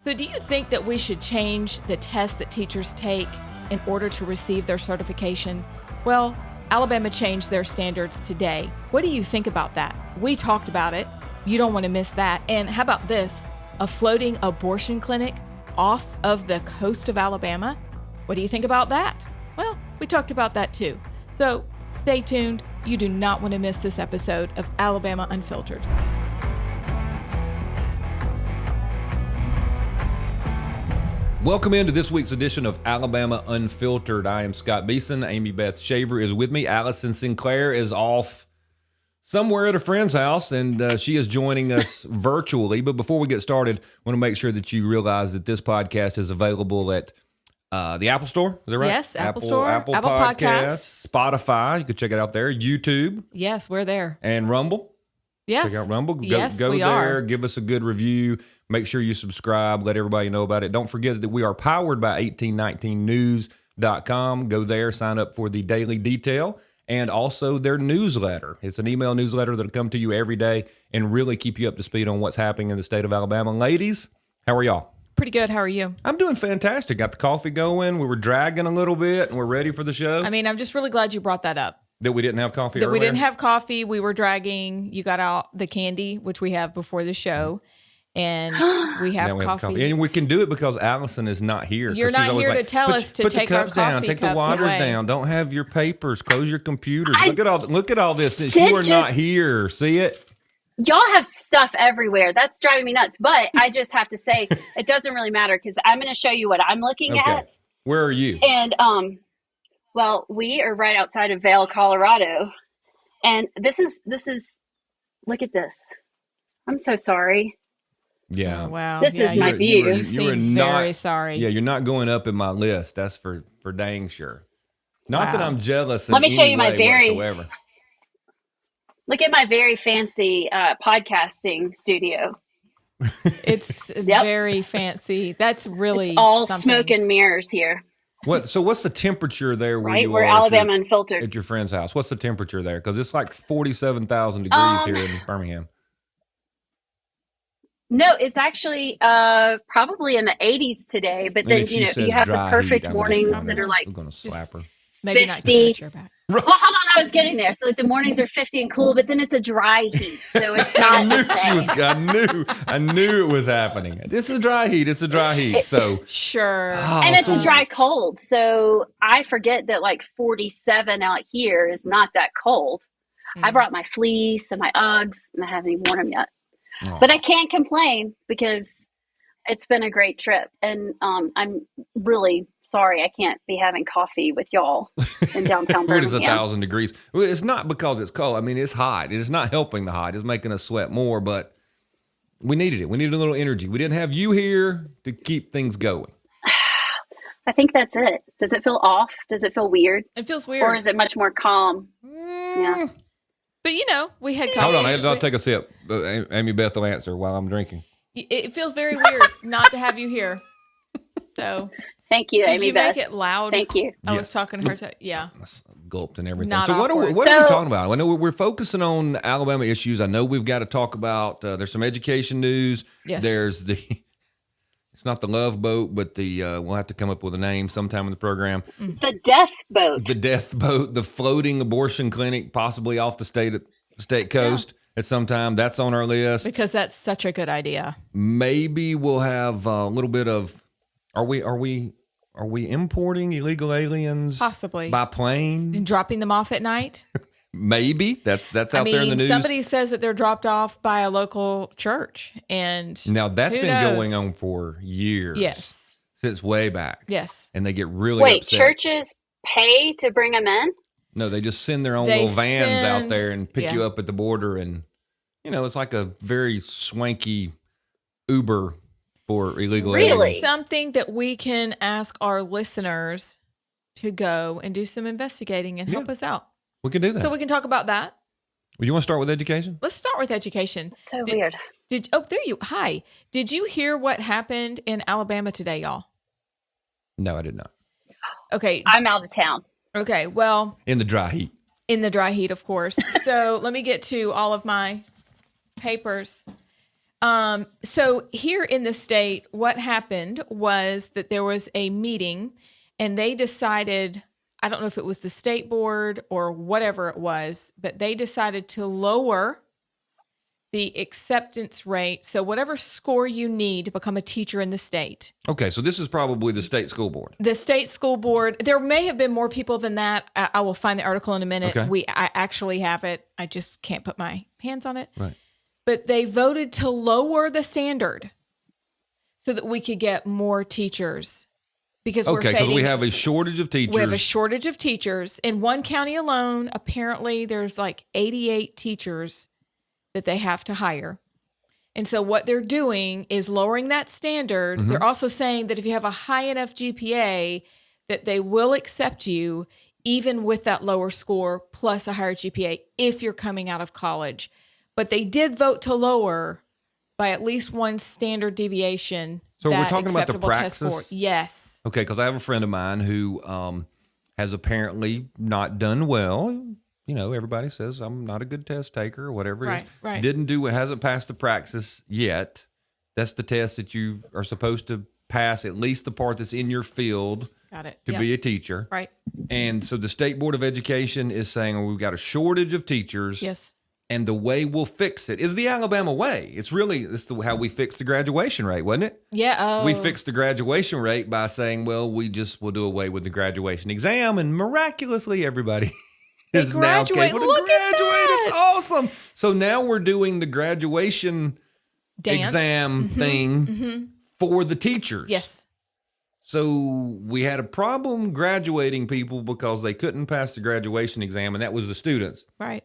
So do you think that we should change the test that teachers take in order to receive their certification? Well, Alabama changed their standards today. What do you think about that? We talked about it. You don't want to miss that. And how about this? A floating abortion clinic off of the coast of Alabama? What do you think about that? Well, we talked about that too. So stay tuned. You do not want to miss this episode of Alabama Unfiltered. Welcome into this week's edition of Alabama Unfiltered. I am Scott Beeson. Amy Beth Shaver is with me. Allison Sinclair is off somewhere at a friend's house, and she is joining us virtually. But before we get started, I want to make sure that you realize that this podcast is available at the Apple Store. Is that right? Yes, Apple Store, Apple Podcasts, Spotify. You can check it out there. YouTube. Yes, we're there. And Rumble. Yes. Check out Rumble. Go we there. are. Give us a good review. Make sure you subscribe. Let everybody know about it. Don't forget that we are powered by 1819news.com. Go there. Sign up for the Daily Detail and also their newsletter. It's an email newsletter that'll come to you every day and really keep you up to speed on what's happening in the state of Alabama. Ladies, how are y'all? Pretty good. How are you? I'm doing fantastic. Got the coffee going. We were dragging a little bit and we're ready for the show. I mean, I'm just really glad you brought that up. That we didn't have coffee That earlier? we didn't have coffee. We were dragging. You got out the candy, which we have before the show. And we have coffee. And we can do it because Allison is not here. You're not here to tell us to take our cups down, coffee take the cups waters away. down. Don't have your papers. Close your computers. Look at all this. Since you are not here, see it? Y'all have stuff everywhere. That's driving me nuts. But I just have to say, it doesn't really matter because I'm going to show you what I'm looking at. Where are you? And well, we are right outside of Vail, Colorado, and this is. Look at this. I'm so sorry. Yeah. Oh, wow. This is my view. You seem very sorry. Yeah, you're not going up in my list. That's for dang sure. Not that I'm jealous. Let me show you my whatsoever. Look at my very fancy podcasting studio. It's very fancy. That's really it's all something. smoke and mirrors here. So what's the temperature there where Right, you we're are Alabama Unfiltered. at your friend's house? What's the temperature there? Because it's like 47,000 degrees here in Birmingham. No, it's actually probably in the 80s today. But then you have the perfect mornings that are like I'm going to slap her. Maybe 50. not too much your back. Well, hold on, I was getting there. So like the mornings are 50 and cool, but then it's a dry heat, so it's not. I knew it was happening. This is dry heat. It's a dry heat. So Sure. And it's a dry cold. So I forget that like 47 out here is not that cold. I brought my fleece and my Uggs, and I haven't even worn them yet. But I can't complain because it's been a great trip, and I'm really sorry I can't be having coffee with y'all in downtown Birmingham. It is 1,000 degrees. Well, it's not because it's cold. I mean, it's hot. It's not helping the hot. It's making us sweat more, but we needed it. We needed a little energy. We didn't have you here to keep things going. I think that's it. Does it feel off? Does it feel weird? It feels weird. Or is it much more calm? Yeah. But we had coffee. Hold on. I'll take a sip. Amy Beth will answer while I'm drinking. It feels very weird not to have you here. So thank you, did Amy you Beth. make it loud? Thank you. I was talking to her. I Gulped and everything. Not so what are awkward. we talking about? I know we're focusing on Alabama issues. I know we've got to talk about, there's some education news. Yes. There's it's not the Love Boat, but we'll have to come up with a name sometime in the program. The Death Boat. The Death Boat, the floating abortion clinic, possibly off the state coast at some time. That's on our list. Because that's such a good idea. Maybe we'll have a little bit of, are we importing illegal aliens? Possibly. By plane? And dropping them off at night? Maybe. That's out there in the news. Somebody says that they're dropped off by a local church. And now that's who been knows? going on for years. Yes. Since way back. Yes. And they get really Wait, upset. churches pay to bring them in? No, they just send their own little vans out there and pick you up at the border. And, it's like a very swanky Uber for illegal aliens. It's something that we can ask our listeners to go and do some investigating and help us out. We can do that. So we can talk about that. Well, you want to start with education? Let's start with education. So weird. Hi. Did you hear what happened in Alabama today, y'all? No, I did not. Okay. I'm out of town. Okay. Well, In the dry heat. of course. So let me get to all of my papers. So here in the state, what happened was that there was a meeting and they decided, I don't know if it was the state board or whatever it was, but they decided to lower the acceptance rate. So whatever score you need to become a teacher in the state. Okay, so this is probably the state school board. The state school board, there may have been more people than that. I will find the article in a minute. Okay. I actually have it. I just can't put my hands on it. Right. But they voted to lower the standard so that we could get more teachers. Because we have a shortage of teachers. We have a shortage of teachers. In one county alone, apparently there's like 88 teachers that they have to hire. And so what they're doing is lowering that standard. Mm-hmm. They're also saying that if you have a high enough GPA, that they will accept you even with that lower score plus a higher GPA if you're coming out of college. But they did vote to lower by at least one standard deviation. So we're talking about the acceptable test score. praxis? Yes. Okay, because I have a friend of mine who has apparently not done well. You know, everybody says I'm not a good test taker or whatever it is. Right. Hasn't passed the praxis yet. That's the test that you are supposed to pass, at least the part that's in your field. Got it. To be a teacher. Right. And so the State Board of Education is saying, we've got a shortage of teachers. Yes. And the way we'll fix it is the Alabama way. It's how we fixed the graduation rate, wasn't it? Yeah. Oh. We fixed the graduation rate by saying, well, we'll do away with the graduation exam, and miraculously everybody is now capable to graduate. It's awesome. So now we're doing the graduation exam thing for the teachers. Yes. So we had a problem graduating people because they couldn't pass the graduation exam, and that was the students. Right.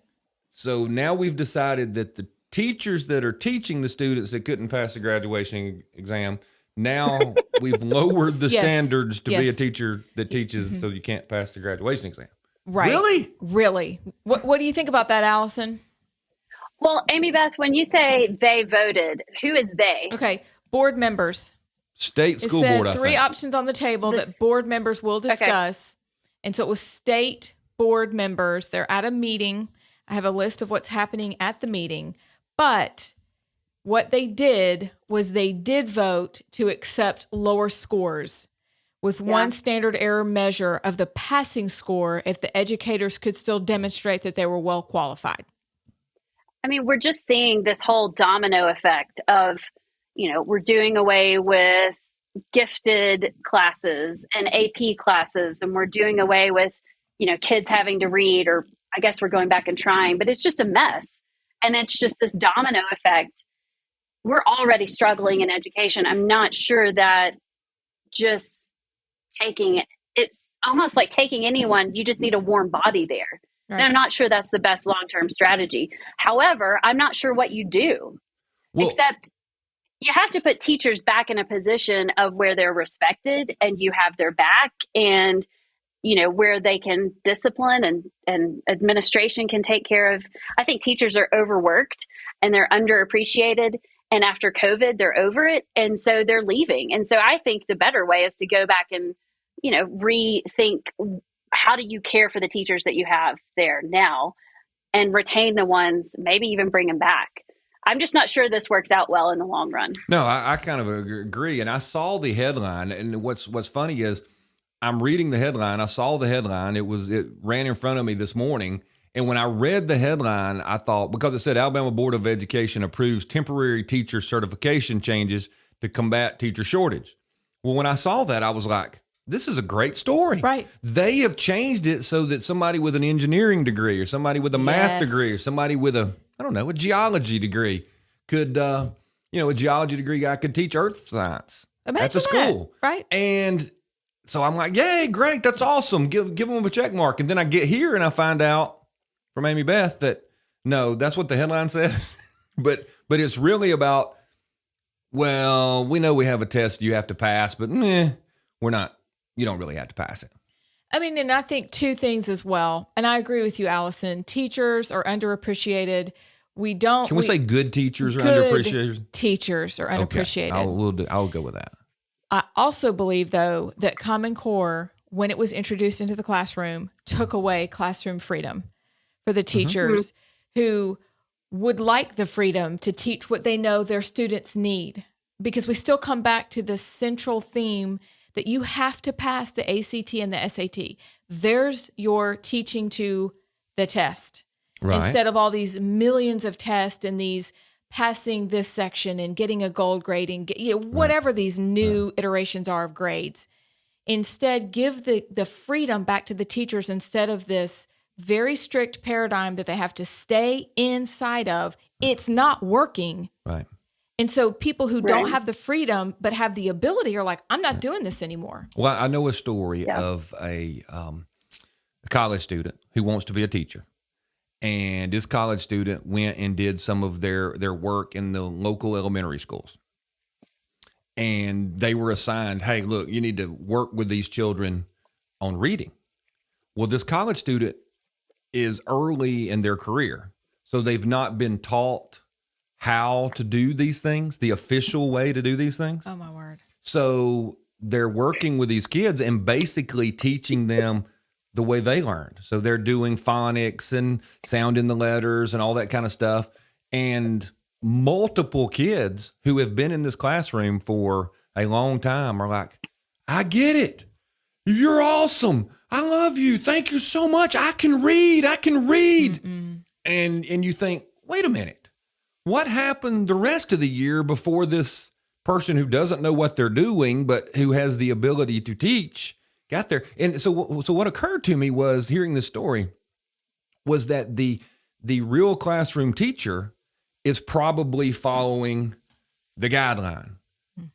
So now we've decided that the teachers that are teaching the students that couldn't pass the graduation exam, now we've lowered the standards to be a teacher that teaches so you can't pass the graduation exam. Right. Really? What do you think about that, Allison? Well, Amy Beth, when you say they voted, who is they? Okay. Board members. State school board, I think. Three options on the table that board members will discuss. Okay. And so it was state board members. They're at a meeting. I have a list of what's happening at the meeting. But what they did was they did vote to accept lower scores with one standard error measure of the passing score if the educators could still demonstrate that they were well qualified. I mean, we're just seeing this whole domino effect of, we're doing away with gifted classes and AP classes, and we're doing away with, kids having to read, or I guess we're going back and trying, but it's just a mess. And it's just this domino effect. We're already struggling in education. I'm not sure that just it's almost like taking anyone, you just need a warm body there. Right. And I'm not sure that's the best long-term strategy. However, I'm not sure what you do, except you have to put teachers back in a position of where they're respected and you have their back, and where they can discipline and administration can take care of. I think teachers are overworked and they're underappreciated. And after COVID, they're over it. And so they're leaving. And so I think the better way is to go back and, rethink, how do you care for the teachers that you have there now and retain the ones, maybe even bring them back. I'm just not sure this works out well in the long run. No, I kind of agree. And I saw the headline. And what's funny is, I'm reading the headline. I saw the headline. It ran in front of me this morning. And when I read the headline, I thought, because it said Alabama Board of Education approves temporary teacher certification changes to combat teacher shortage. Well, when I saw that, I was like, this is a great story. Right. They have changed it so that somebody with an engineering degree or somebody with a math degree or somebody with a geology degree could, a geology degree guy could teach earth science at the school. Right. And so I'm like, yay, great, that's awesome. Give them a check mark. And then I get here and I find out from Amy Beth that, no, that's what the headline said. but it's really about, well, we know we have a test you have to pass, but we're not, you don't really have to pass it. I mean, and I think two things as well. And I agree with you, Allison. Teachers are underappreciated. Can we say good teachers are underappreciated? Teachers are underappreciated. Okay. I'll go with that. I also believe, though, that Common Core, when it was introduced into the classroom, took away classroom freedom for the teachers who would like the freedom to teach what they know their students need, because we still come back to this central theme that you have to pass the ACT and the SAT. There's your teaching to the test. Right. Instead of all these millions of tests and these passing this section and getting a gold grade and whatever these new iterations are of grades. Instead, give the freedom back to the teachers instead of this very strict paradigm that they have to stay inside of. It's not working. Right. And so people who don't have the freedom but have the ability are like, I'm not doing this anymore. Well, I know a story of a college student who wants to be a teacher. And this college student went and did some of their work in the local elementary schools. And they were assigned, hey, look, you need to work with these children on reading. Well, this college student is early in their career. So they've not been taught how to do these things, the official way to do these things. Oh, my word. So they're working with these kids and basically teaching them the way they learned. So they're doing phonics and sounding the letters and all that kind of stuff. And multiple kids who have been in this classroom for a long time are like, I get it. You're awesome. I love you. Thank you so much. I can read. Mm-mm. And you think, wait a minute. What happened the rest of the year before this person who doesn't know what they're doing, but who has the ability to teach got there? And so what occurred to me was hearing this story was that the real classroom teacher is probably following the guideline.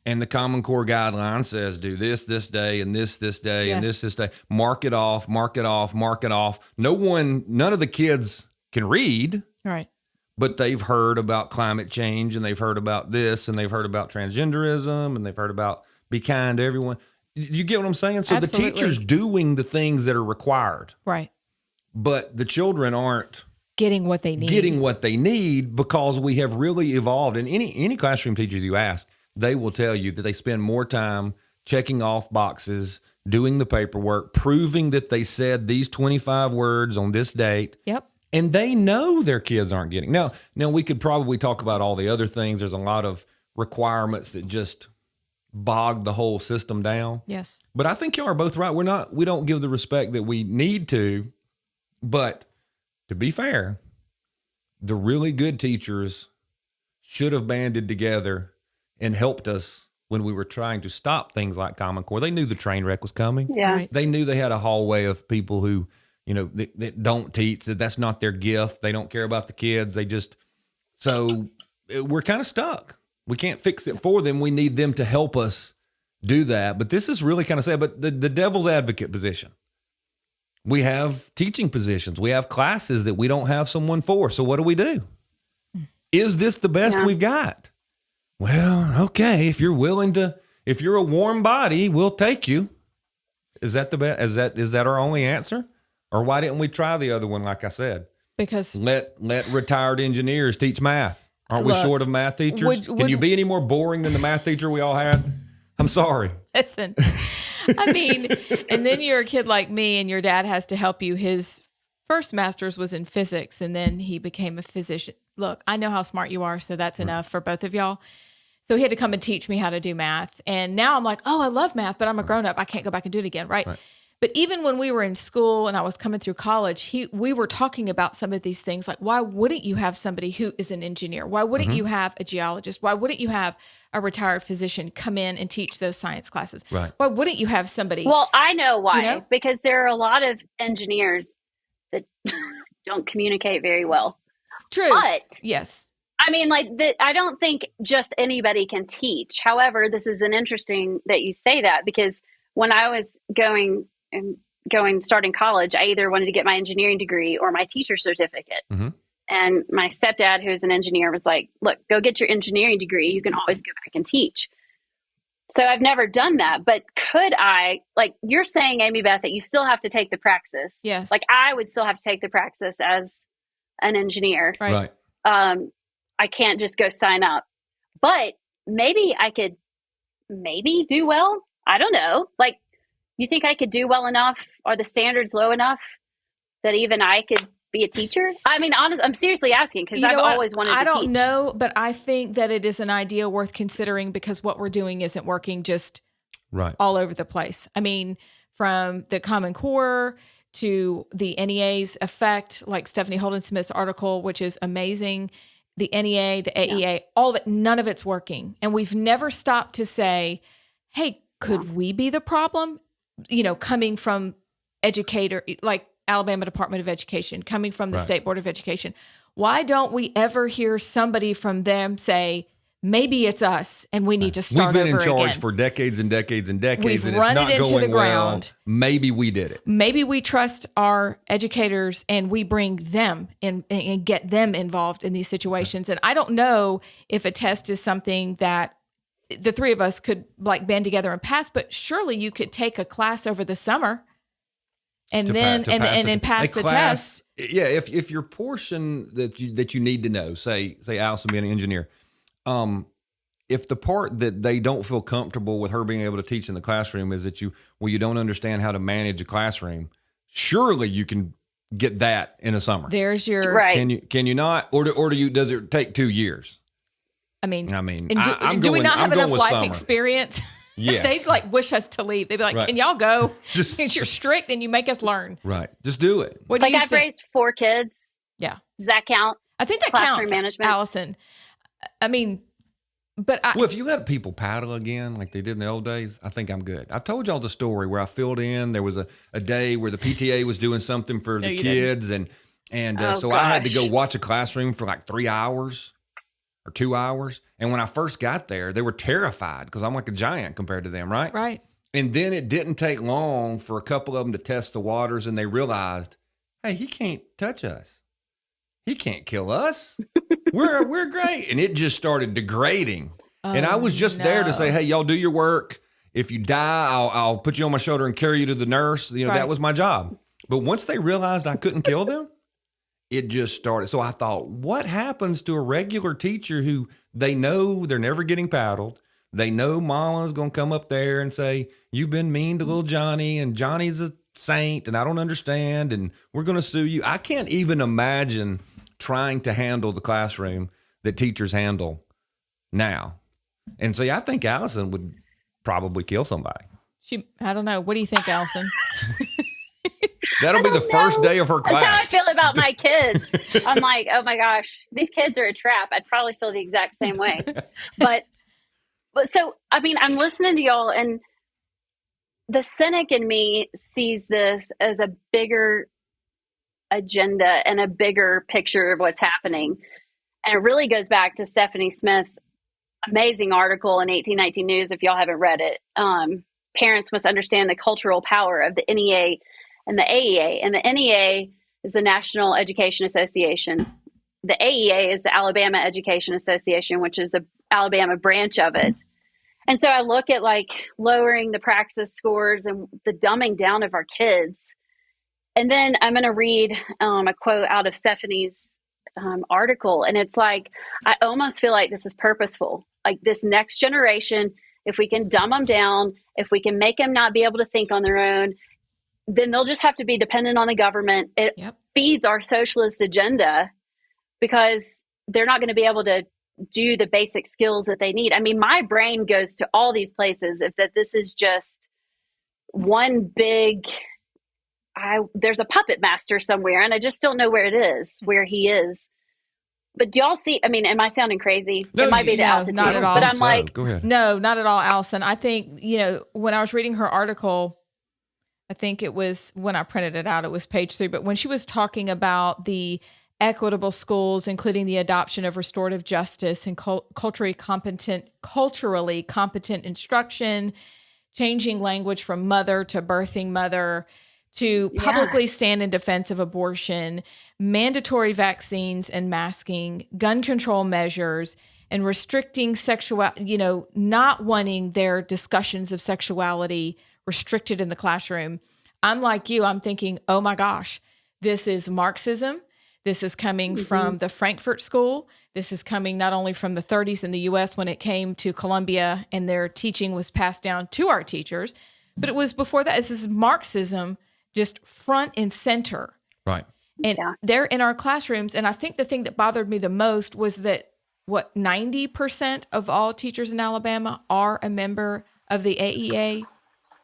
And the Common Core guideline says, do this day, and this day, and this day. Mark it off, mark it off, mark it off. None of the kids can read. Right. But they've heard about climate change, and they've heard about this, and they've heard about transgenderism, and they've heard about be kind to everyone. You get what I'm saying? So Absolutely. The teacher's doing the things that are required. Right. But the children aren't getting what they need because we have really evolved. And any classroom teachers you ask, they will tell you that they spend more time checking off boxes, doing the paperwork, proving that they said these 25 words on this date. Yep. And they know their kids aren't getting. Now we could probably talk about all the other things. There's a lot of requirements that just bog the whole system down. Yes. But I think y'all are both right. We don't give the respect that we need to. But to be fair, the really good teachers should have banded together and helped us when we were trying to stop things like Common Core. They knew the train wreck was coming. Yeah. Right. They knew they had a hallway of people who, that don't teach, that that's not their gift. They don't care about the kids. So we're kind of stuck. We can't fix it for them. We need them to help us do that. But this is really kind of sad. But the devil's advocate position. We have teaching positions. We have classes that we don't have someone for. So what do we do? Is this the best we've got? Well, okay. If you're a warm body, we'll take you. Is that the best? Is that our only answer? Or why didn't we try the other one? Like I said, because let retired engineers teach math. Aren't we short of math teachers? Can you be any more boring than the math teacher we all had? I'm sorry. Listen, I mean, and then you're a kid like me and your dad has to help you. His first master's was in physics and then he became a physician. Look, I know how smart you are, so that's enough for both of y'all. So he had to come and teach me how to do math. And now I'm like, oh, I love math, but I'm a grown up. I can't go back and do it again, right? But even when we were in school and I was coming through college, we were talking about some of these things. Like, why wouldn't you have somebody who is an engineer? Why wouldn't you have a geologist? Why wouldn't you have a retired physician come in and teach those science classes? Right. Why wouldn't you have somebody? Well, I know why. Because there are a lot of engineers that don't communicate very well. True. But yes. I mean, I don't think just anybody can teach. However, this is an interesting that you say that, because when I was starting college, I either wanted to get my engineering degree or my teacher's certificate. Mm-hmm. And my stepdad, who's an engineer, was like, look, go get your engineering degree. You can always go back and teach. So I've never done that. But could I, like you're saying, Amy Beth, that you still have to take the praxis. Yes. Like I would still have to take the praxis as an engineer. Right. I can't just go sign up. But maybe I could do well. I don't know. You think I could do well enough? Are the standards low enough that even I could be a teacher? I mean, honest, I'm seriously asking because I've always wanted to teach. I don't know, but I think that it is an idea worth considering because what we're doing isn't working just all over the place. I mean, from the Common Core to the NEA's effect, like Stephanie Holden-Smith's article, which is amazing, the NEA, the AEA, all that, none of it's working. And we've never stopped to say, hey, could we be the problem? You know, coming from educator, like Alabama Department of Education, coming from the State Board of Education. Why don't we ever hear somebody from them say, maybe it's us and we need to start over again? We've been in charge for decades and decades and decades, We've and it's run not it into going the well. ground. Maybe we did it. Maybe we trust our educators and we bring them in and get them involved in these situations. And I don't know if a test is something that the three of us could like band together and pass, but surely you could take a class over the summer and then pass the test. Yeah, if your portion that you need to know, say Allison being an engineer, if the part that they don't feel comfortable with her being able to teach in the classroom is that you don't understand how to manage a classroom, surely you can get that in a summer. There's your Can you not, or does it take 2 years? I mean, do we not have enough life summer. experience? Yes. They'd like wish us to leave. They'd be like, can y'all go? Since you're strict and you make us learn. Right. Just do it. What do you I've raised 4 kids. Yeah. Does that count? I think that Classroom counts, management. Allison. I mean, but well, if you let people paddle again like they did in the old days, I think I'm good. I've told y'all the story where I filled in. There was a day where the PTA was doing something for the kids, and so I had to go watch a classroom for like 3 hours or 2 hours. And when I first got there, they were terrified because I'm like a giant compared to them, right? Right. And then it didn't take long for a couple of them to test the waters, and they realized, hey, he can't touch us. He can't kill us. We're great. And it just started degrading. And I was just there to say, hey, y'all do your work. If you die, I'll put you on my shoulder and carry you to the nurse. You know, that was my job. But once they realized I couldn't kill them, it just started. So I thought, what happens to a regular teacher who they know they're never getting paddled? They know mama's going to come up there and say, you've been mean to little Johnny, and Johnny's a saint, and I don't understand, and we're going to sue you. I can't even imagine trying to handle the classroom that teachers handle now. And so I think Allison would probably kill somebody. I don't know. What do you think, Allison? That'll be the first day of her class. That's how I feel about my kids. I'm like, oh my gosh, these kids are a trap. I'd probably feel the exact same way. But so, I mean, I'm listening to y'all, and the cynic in me sees this as a bigger agenda and a bigger picture of what's happening. And it really goes back to Stephanie Smith's amazing article in 1819 News, if y'all haven't read it. Parents must understand the cultural power of the NEA and the AEA. And the NEA is the National Education Association. The AEA is the Alabama Education Association, which is the Alabama branch of it. And so I look at like lowering the praxis scores and the dumbing down of our kids. And then I'm going to read a quote out of Stephanie's article. And it's like, I almost feel like this is purposeful. Like this next generation, if we can dumb them down, if we can make them not be able to think on their own, then they'll just have to be dependent on the government. It feeds our socialist agenda because they're not going to be able to do the basic skills that they need. I mean, my brain goes to all these places if that this is just one big, there's a puppet master somewhere and I just don't know where it is, where he is. But do y'all see, I mean, am I sounding crazy? No, it might be the altitude. Not at all. But I'm like, go ahead. No, not at all, Allison. I think, when I was reading her article, I think it was when I printed it out, it was page 3. But when she was talking about the equitable schools, including the adoption of restorative justice and culturally competent instruction, changing language from mother to birthing mother, to publicly stand in defense of abortion, mandatory vaccines and masking, gun control measures, and restricting not wanting their discussions of sexuality restricted in the classroom. I'm like you, I'm thinking, oh my gosh, this is Marxism. This is coming from the Frankfurt School. This is coming not only from the 30s in the U.S. when it came to Columbia and their teaching was passed down to our teachers, but it was before that. This is Marxism just front and center. Right. And Yeah. they're in our classrooms. And I think the thing that bothered me the most was that 90% of all teachers in Alabama are a member of the AEA.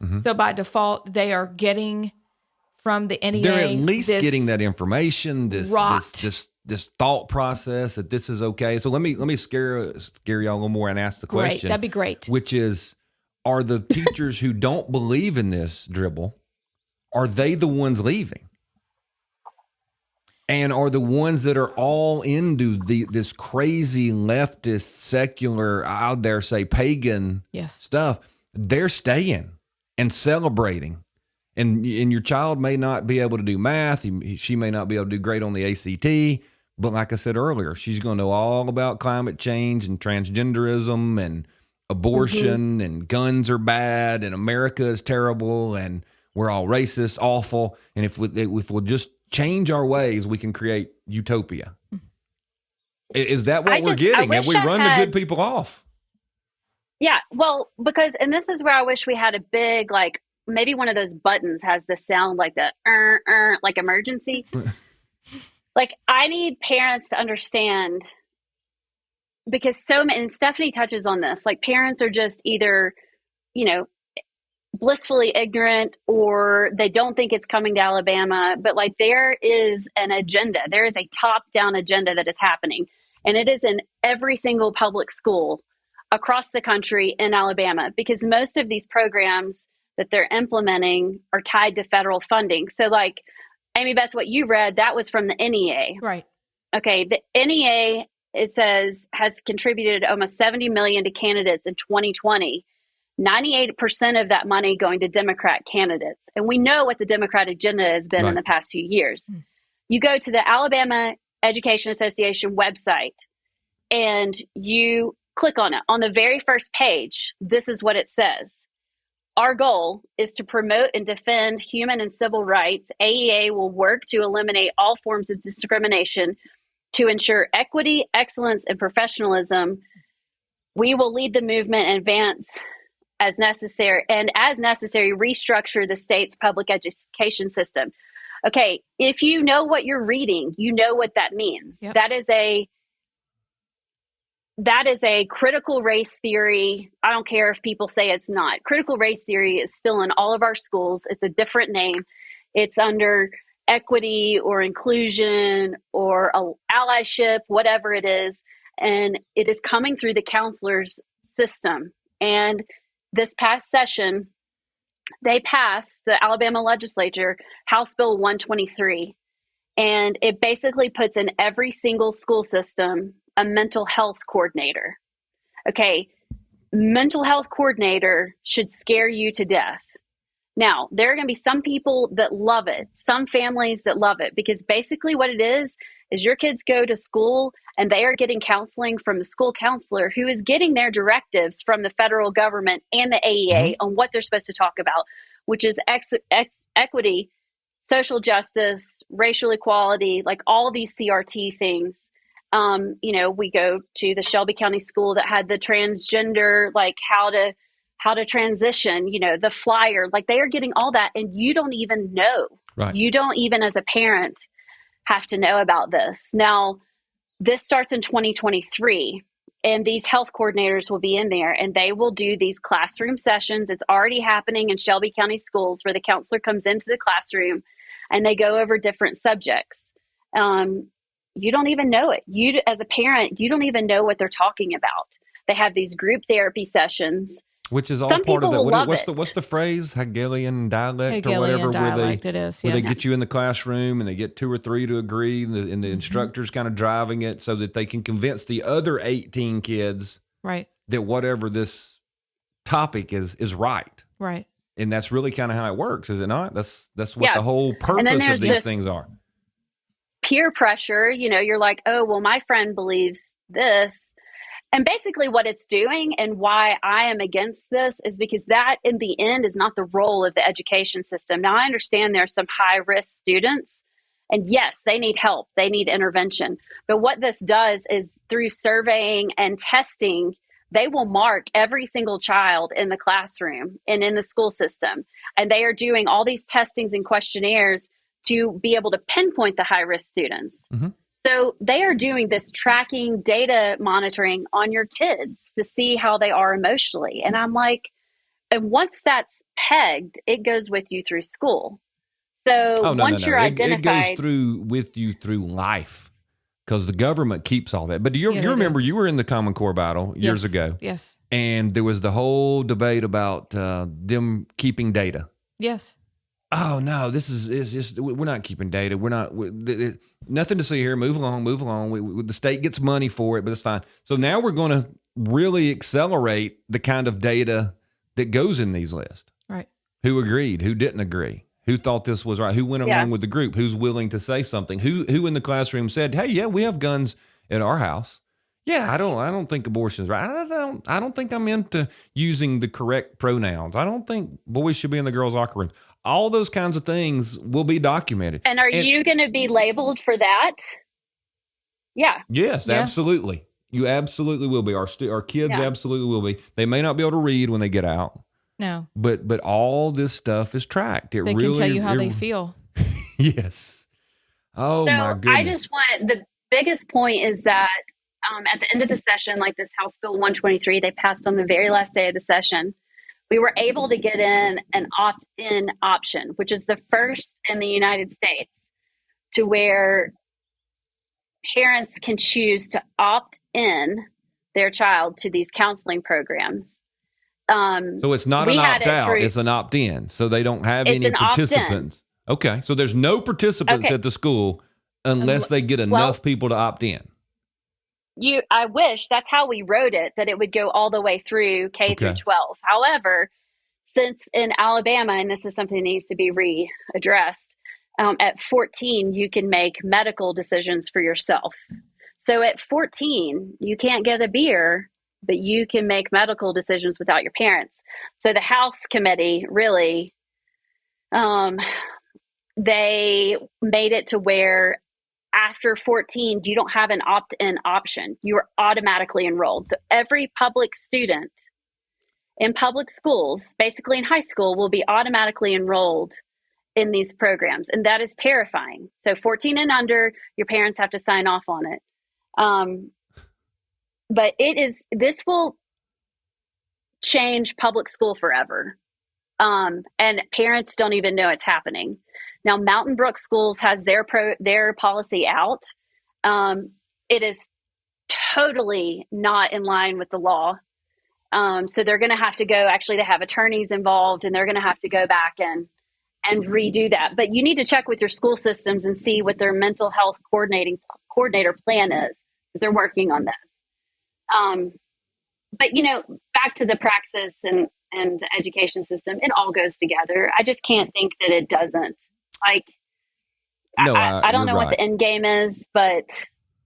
Mm-hmm. So by default, they are getting from the NEA. They're at least getting that information, this thought process that this is okay. So let me scare y'all a little more and ask the question. That'd be great. Which is, are the teachers who don't believe in this dribble, are they the ones leaving? And are the ones that are all into this crazy leftist, secular, I'll dare say pagan stuff, they're staying and celebrating. And your child may not be able to do math. She may not be able to do great on the ACT. But like I said earlier, she's going to know all about climate change and transgenderism and abortion and guns are bad and America is terrible and we're all racist, awful. And if we'll just change our ways, we can create utopia. Is that what we're getting? Have we run the good people off? Yeah, well, and this is where I wish we had a big, like, maybe one of those buttons has the sound like the like emergency. Like, I need parents to understand, because and Stephanie touches on this, like, parents are just either, blissfully ignorant or they don't think it's coming to Alabama, but like there is an agenda. There is a top-down agenda that is happening, and it is in every single public school across the country in Alabama, because most of these programs that they're implementing are tied to federal funding. So like, Amy Beth, what you read, that was from the NEA. Right. Okay. The NEA, it says, has contributed almost $70 million to candidates in 2020. 98% of that money going to Democrat candidates. And we know what the Democrat agenda has been in the past few years. You go to the Alabama Education Association website and you click on it. On the very first page, this is what it says. Our goal is to promote and defend human and civil rights. AEA will work to eliminate all forms of discrimination to ensure equity, excellence, and professionalism. We will lead the movement and advance as necessary, restructure the state's public education system. Okay, if you know what you're reading, you know what that means. Yep. That is a critical race theory. I don't care if people say it's not. Critical race theory is still in all of our schools. It's a different name. It's under equity or inclusion or allyship, whatever it is. And it is coming through the counselor's system. And this past session, they passed, the Alabama legislature, House Bill 123. And it basically puts in every single school system a mental health coordinator. Okay, mental health coordinator should scare you to death. Now, there are going to be some people that love it, some families that love it, because basically what it is your kids go to school and they are getting counseling from the school counselor who is getting their directives from the federal government and the AEA on what they're supposed to talk about, which is equity, social justice, racial equality, like all these CRT things. We go to the Shelby County school that had the transgender, like how to transition, the flyer, like they are getting all that. And you don't even know, You don't even as a parent have to know about this. Now, this starts in 2023 and these health coordinators will be in there and they will do these classroom sessions. It's already happening in Shelby County schools where the counselor comes into the classroom and they go over different subjects. You don't even know it. You, as a parent, you don't even know what they're talking about. They have these group therapy sessions. Which is all part of that. What's the phrase? Hegelian dialect or whatever? Dialect it is, where they get you in the classroom and they get 2 or 3 to agree and the instructor's kind of driving it so that they can convince the other 18 kids that whatever this topic is right. Right. And that's really kind of how it works, is it not? That's what the whole purpose of these things are. Peer pressure, you're like, oh, well, my friend believes this. And basically what it's doing and why I am against this is because that in the end is not the role of the education system. Now, I understand there are some high risk students and yes, they need help. They need intervention. But what this does is through surveying and testing, they will mark every single child in the classroom and in the school system. And they are doing all these testings and questionnaires to be able to pinpoint the high-risk students. Mm-hmm. So they are doing this tracking, data monitoring on your kids to see how they are emotionally. And I'm like, and once that's pegged, it goes with you through school. So once you're identified, it goes through with you through life because the government keeps all that. But you remember you were in the Common Core battle years ago. Yes. And there was the whole debate about them keeping data. Yes. Oh no, it's just we're not keeping data. We're not nothing to see here. Move along. The state gets money for it, but it's fine. So now we're going to really accelerate the kind of data that goes in these lists. Right. Who agreed? Who didn't agree? Who thought this was right? Who went along with the group? Who's willing to say something? Who in the classroom said, "Hey, yeah, we have guns at our house. Yeah, I don't think abortion's right. I don't think I'm into using the correct pronouns. I don't think boys should be in the girls' locker room." All those kinds of things will be documented. And are you going to be labeled for that? Yeah. Yes, absolutely. You absolutely will be. Our kids absolutely will be. They may not be able to read when they get out. No. But all this stuff is tracked. They can tell you how they feel. Yes. Oh, my goodness. I just want, the biggest point is that at the end of the session, like this House Bill 123, they passed on the very last day of the session. We were able to get in an opt-in option, which is the first in the United States to where parents can choose to opt in their child to these counseling programs. So it's not an opt-out, it's an opt-in. So they don't have any participants. Okay, so there's no participants at the school unless they get enough people to opt in. I wish that's how we wrote it, that it would go all the way through K through 12. However, since in Alabama, and this is something that needs to be readdressed, at 14, you can make medical decisions for yourself. So at 14, you can't get a beer, but you can make medical decisions without your parents. So the House committee really, they made it to where after 14, you don't have an opt-in option. You are automatically enrolled. So every public student in public schools, basically in high school, will be automatically enrolled in these programs. And that is terrifying. So 14 and under, your parents have to sign off on it. But this will change public school forever. And parents don't even know it's happening. Now, Mountain Brook Schools has their policy out. It is totally not in line with the law. So they're going to have to go, actually, they have attorneys involved, and they're going to have to go back and redo that. But you need to check with your school systems and see what their mental health coordinator plan is, because they're working on this. But, back to the praxis and the education system, it all goes together. I just can't think that it doesn't. Like, no, I don't know what the end game is, but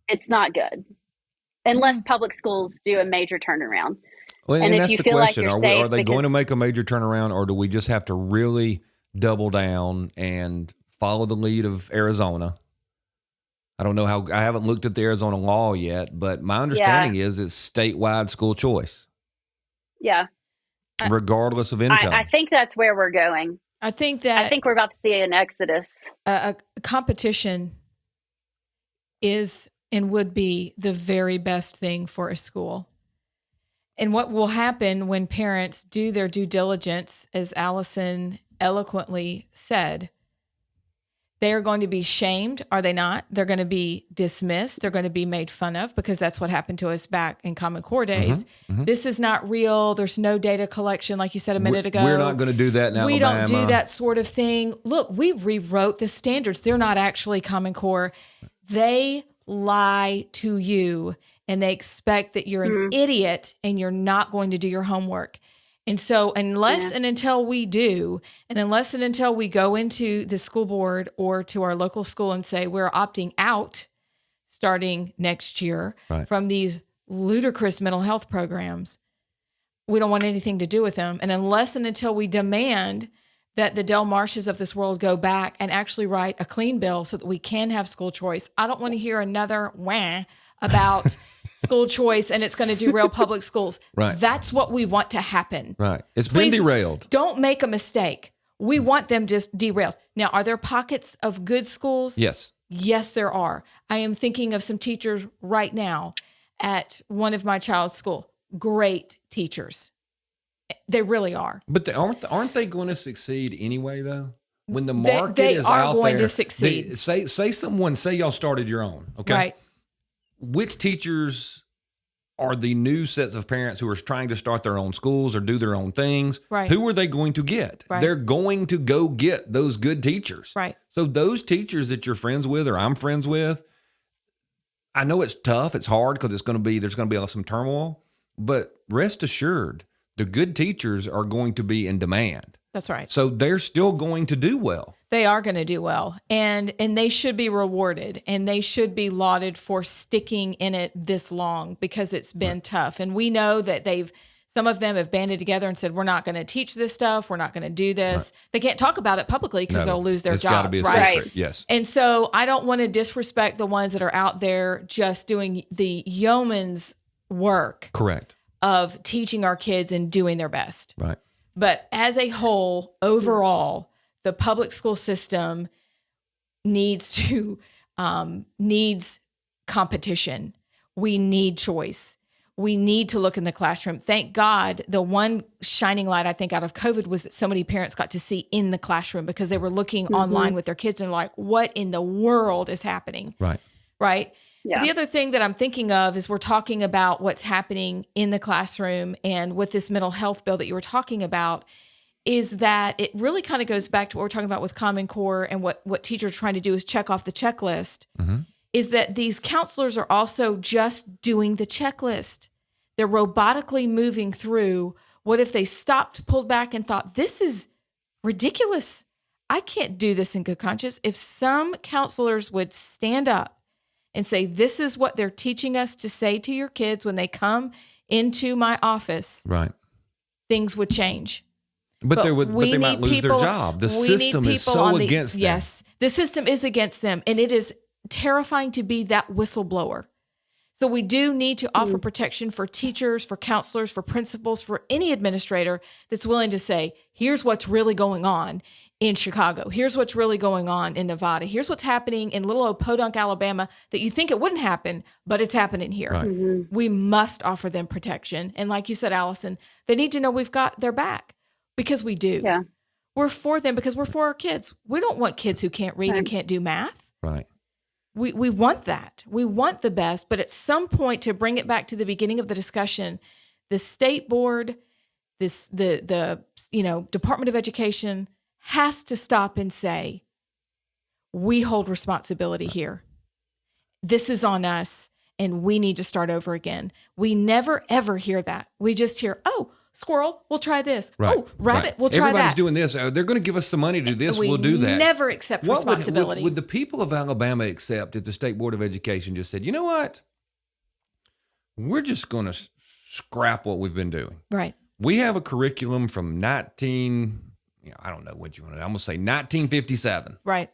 it's not good unless public schools do a major turnaround. Well, and that's the question. Are they going to because make a major turnaround, or do we just have to really double down and follow the lead of Arizona? I don't know how. I haven't looked at the Arizona law yet, but my understanding is it's statewide school choice. Yeah. Regardless of income. I think that's where we're going. I think we're about to see an exodus. A competition is and would be the very best thing for a school. And what will happen when parents do their due diligence, as Allison eloquently said, they are going to be shamed, are they not? They're going to be dismissed. They're going to be made fun of, because that's what happened to us back in Common Core days. Mm-hmm. This is not real. There's no data collection, like you said a minute ago. We're not going to do that now. We don't do that sort of thing. Look, we rewrote the standards. They're not actually Common Core. They lie to you, and they expect that you're an idiot and you're not going to do your homework. And so unless and until we do, and unless and until we go into the school board or to our local school and say we're opting out starting next year from these ludicrous mental health programs, we don't want anything to do with them. And unless and until we demand that the Del Marshes of this world go back and actually write a clean bill so that we can have school choice, I don't want to hear another wah about school choice and it's going to derail public schools. Right. That's what we want to happen. Right. It's Please, been derailed. Don't make a mistake. We want them just derailed. Now, are there pockets of good schools? Yes. Yes, there are. I am thinking of some teachers right now at one of my child's school. Great teachers. They really are. But aren't they going to succeed anyway, though? When the They market is are out going there, to succeed. say y'all started your own, okay? Right. Which teachers are the new sets of parents who are trying to start their own schools or do their own things? Right. Who are they going to get? Right. They're going to go get those good teachers. Right. So those teachers that you're friends with or I'm friends with, I know it's tough, it's hard because there's going to be some turmoil, but rest assured, the good teachers are going to be in demand. That's right. So they're still going to do well. They are going to do well, and they should be rewarded, and they should be lauded for sticking in it this long because it's been tough. And we know that some of them have banded together and said, we're not going to teach this stuff. We're not going to do this. Right. They can't talk about it publicly because they'll lose their it's jobs. Gotta be a right. secret. Yes. And so I don't want to disrespect the ones that are out there just doing the yeoman's work. Correct. Of teaching our kids and doing their best. Right. But as a whole, overall, the public school system needs competition. We need choice. We need to look in the classroom. Thank God, the one shining light I think out of COVID was that so many parents got to see in the classroom because they were looking online with their kids and like, what in the world is happening? Right. Right. Yeah. The other thing that I'm thinking of is we're talking about what's happening in the classroom and with this mental health bill that you were talking about is that it really kind of goes back to what we're talking about with Common Core and what teachers are trying to do is check off the checklist, is that these counselors are also just doing the checklist. They're robotically moving through. What if they stopped, pulled back, and thought, this is ridiculous. I can't do this in good conscience. If some counselors would stand up and say, this is what they're teaching us to say to your kids when they come into my office, right, things would change. But they might lose their job. The system is so against them. Yes, the system is against them, and it is terrifying to be that whistleblower. So we do need to offer protection for teachers, for counselors, for principals, for any administrator that's willing to say, here's what's really going on in Chicago. Here's what's really going on in Nevada. Here's what's happening in little old Podunk, Alabama that you think it wouldn't happen, but it's happening here. Right. We must offer them protection. And like you said, Allison, they need to know we've got their back because we do. Yeah. We're for them because we're for our kids. We don't want kids who can't read and can't do math. Right. We want that. We want the best. But at some point, to bring it back to the beginning of the discussion, the state board, the Department of Education has to stop and say, we hold responsibility here. This is on us, and we need to start over again. We never, ever hear that. We just hear, oh, squirrel, we'll try this. Right. Oh, rabbit, we'll try Everybody's that. doing this. They're going to give us some money to do this. We'll do that. Never accept responsibility. Would the people of Alabama accept if the State Board of Education just said, you know what? We're just going to scrap what we've been doing. Right. We have a curriculum from I don't know what you want to, I'm going to say 1957. Right.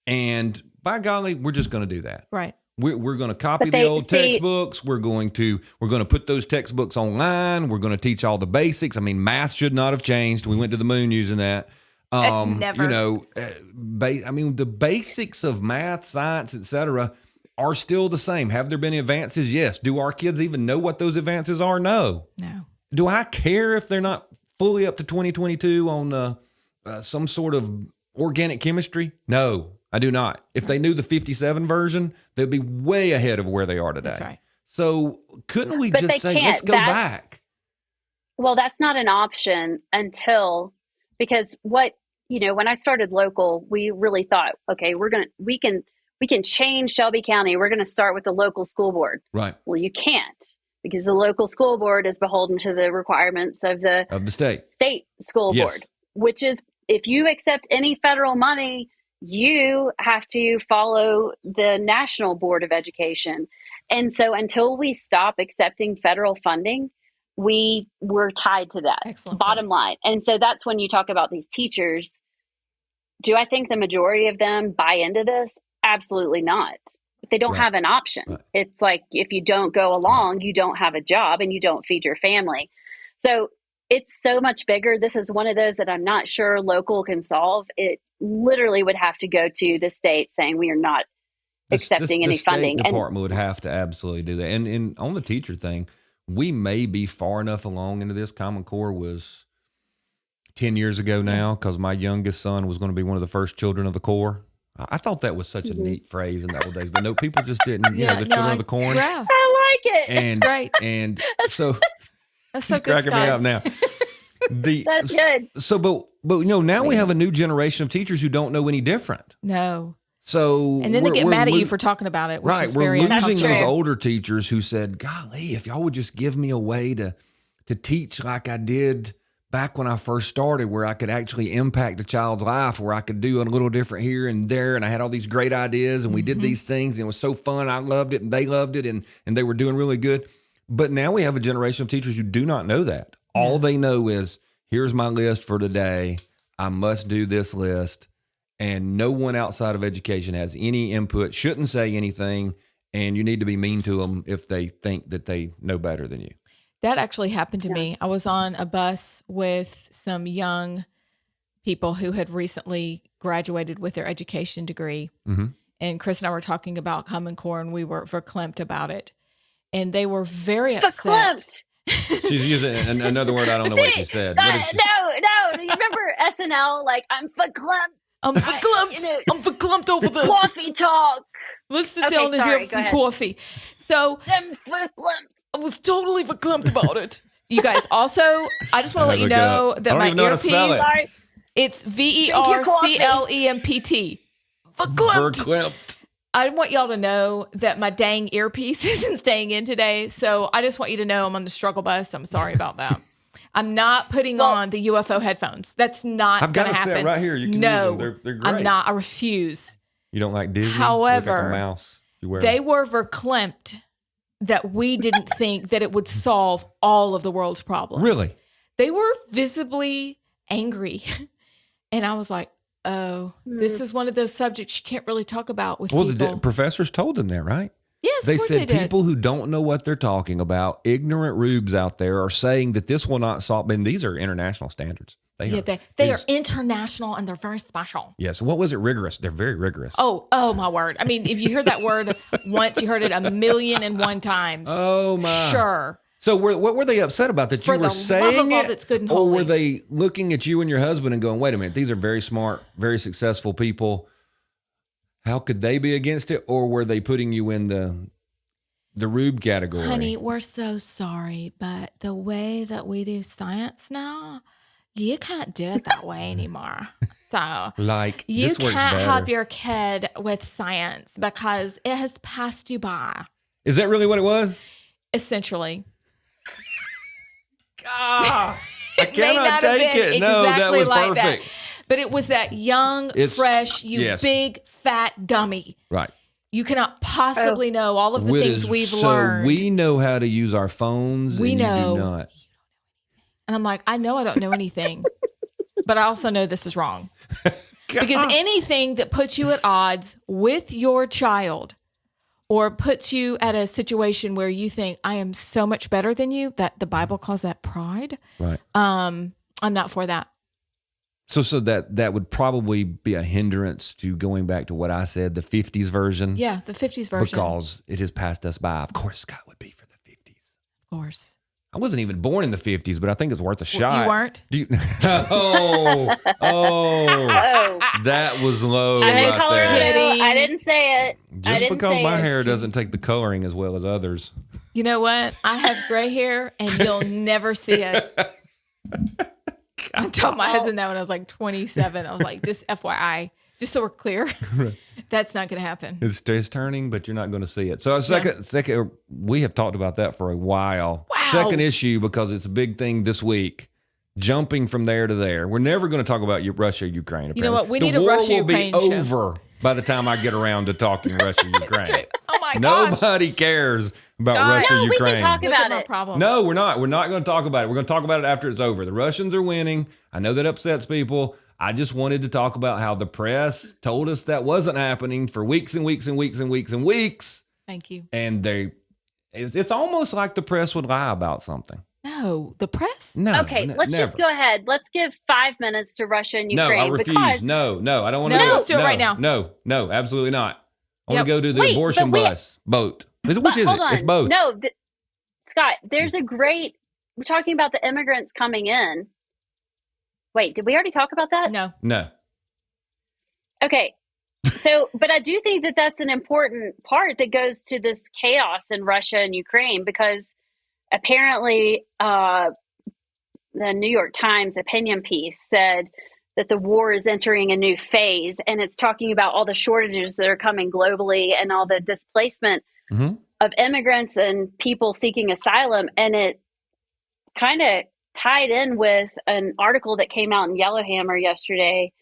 And by golly, we're just going to do that. Right. We're going to copy the old textbooks. We're going to put those textbooks online. We're going to teach all the basics. I mean, math should not have changed. We went to the moon using that. Never. The basics of math, science, etc., are still the same. Have there been advances? Yes. Do our kids even know what those advances are? No. No. Do I care if they're not fully up to 2022 on some sort of organic chemistry? No. I do not. If they knew the 57 version, they'd be way ahead of where they are today. That's right. So couldn't we just say, let's go back? Well, that's not an option because when I started local, we really thought, okay, we can change Shelby County. We're going to start with the local school board. Right. Well, you can't because the local school board is beholden to the requirements of the state school board, which is if you accept any federal money, you have to follow the National Board of Education. And so until we stop accepting federal funding, we're tied to that. Excellent. Bottom line. And so that's when you talk about these teachers. Do I think the majority of them buy into this? Absolutely not. But they don't have an option. Right. It's like if you don't go along, you don't have a job and you don't feed your family. So it's so much bigger. This is one of those that I'm not sure local can solve. It literally would have to go to the state saying we are not accepting any funding. The State Department would have to absolutely do that. And on the teacher thing, we may be far enough along into this. Common Core was 10 years ago now, because my youngest son was going to be one of the first children of the Corps. I thought that was such a neat phrase in the old days, but no, people just didn't. You know, the children of the corn. Yeah, I like it. And that's great. And so That's so he's good, cracking me up now. That's good. So, but you know, now we have a new generation of teachers who don't know any different. No. So And then they get mad at you for talking about it, which right. is We're very losing uncomfortable. those true. older teachers who said, "Golly, if y'all would just give me a way to teach like I did back when I first started, where I could actually impact a child's life, where I could do a little different here and there, and I had all these great ideas, and we did these things, and it was so fun. I loved it, and they loved it, and they were doing really good." But now we have a generation of teachers who do not know that. All they know is, here's my list for today. I must do this list. And no one outside of education has any input, shouldn't say anything, and you need to be mean to them if they think that they know better than you. That actually happened to me. I was on a bus with some young people who had recently graduated with their education degree. Mm-hmm. And Chris and I were talking about Common Core, and we were verklempt about it. And they were very upset. Verklempt. She's using another word. I don't know what she said. What did she- No. Do you remember SNL? Like, I'm verklempt. I'm verklempt. You know, I'm verklempt over this. Coffee talk. Let's sit Okay, down and sorry, have go some ahead. coffee. So I'm verklempt. I was totally verklempt about it. You guys, also, I just want to let you Look it know up. I that don't my even know how to spell earpiece, it. Sorry. it's your coffee. VERCLEMPT. Verklempt. Verklempt. I want y'all to know that my dang earpiece isn't staying in today. So I just want you to know I'm on the struggle bus. I'm sorry about that. I'm not putting on the UFO headphones. That's not I've going got to a set happen. right here. You can no, use them. They're great. I'm not. I refuse. You don't like Disney? However, Look at the mouse. You wear They them. were verklempt that we didn't think that it would solve all of the world's problems. Really? They were visibly angry. And I was like, oh, this is one of those subjects you can't really talk about with Well, people. the professors told them that, right? Yes, They of course said they did. people who don't know what they're talking about, ignorant rubes out there, are saying that this will not solve. And these are international standards. They are international and they're very special. Yes. What was it? Rigorous. They're very rigorous. Oh my word. I mean, if you hear that word once, you heard it 1,000,001 times. Oh my. Sure. So what were they upset about that For you the were love saying of all it, that's good and or were holy. they looking at you and your husband and going, "Wait a minute, these are very smart, very successful people. How could they be against it?" Or were they putting you in the rube category? Honey, we're so sorry, but the way that we do science now, you can't do it that way anymore. So Like you this works can't better. help your kid with science because it has passed you by, Is that really what it was? essentially. Ah, I It may cannot not have take been it. No, that exactly was like that. perfect. But it was that young, fresh, yes. big, fat dummy. Right. You cannot possibly know all of the What things is- we've so learned. we know how to use our phones, We and you know. do not. And I'm like, I know I don't know anything, but I also know this is wrong. Because anything that puts you at odds with your child or puts you at a situation where you think, I am so much better than you, that the Bible calls that pride. Right. I'm not for that. So that would probably be a hindrance to going back to what I said, the 50s version. Yeah, the 50s version. Because it has passed us by. Of course, Scott would be for the 50s. Of course. I wasn't even born in the 50s, but I think it's worth a shot. You weren't? Do you, oh, that was low I didn't right color there. it. I didn't say it. I Just didn't because say my it. hair doesn't take the coloring as well as others. You know what? I have gray hair and you'll never see it. I told my husband that when I was like 27. I was like, just FYI, just so we're clear, that's not going to happen. It's turning, but you're not going to see it. So second, we have talked about that for a while. Wow. Second issue, because it's a big thing this week, jumping from there to there. We're never going to talk about Russia, Ukraine. You know what? We The need a war Russia, will Ukraine be show. over by the time I get around to talking Russia, Ukraine. True. Oh my gosh. Nobody cares about Gosh. Russia, No, we Ukraine. can talk Look at about my it. problem. No, we're not. We're not going to talk about it. We're going to talk about it after it's over. The Russians are winning. I know that upsets people. I just wanted to talk about how the press told us that wasn't happening for weeks and weeks and weeks and weeks and weeks. Thank you. And it's almost like the press would lie about something. No. No, the press? No. Okay, let's just never. go ahead. Let's give 5 minutes to Russia and No, I Ukraine refuse. because No, I don't want to No, do it. let's do it right now. No, absolutely not. I Yep. want to go to the Wait, abortion boat. Which is hold it? on. It's both. No, Scott, there's a great. We're talking about the immigrants coming in. Wait, did we already talk about that? No. Okay. So, but I do think that that's an important part that goes to this chaos in Russia and Ukraine because apparently the New York Times opinion piece said that the war is entering a new phase, and it's talking about all the shortages that are coming globally and all the displacement of immigrants and people seeking asylum. And it kind of tied in with an article that came out in Yellowhammer yesterday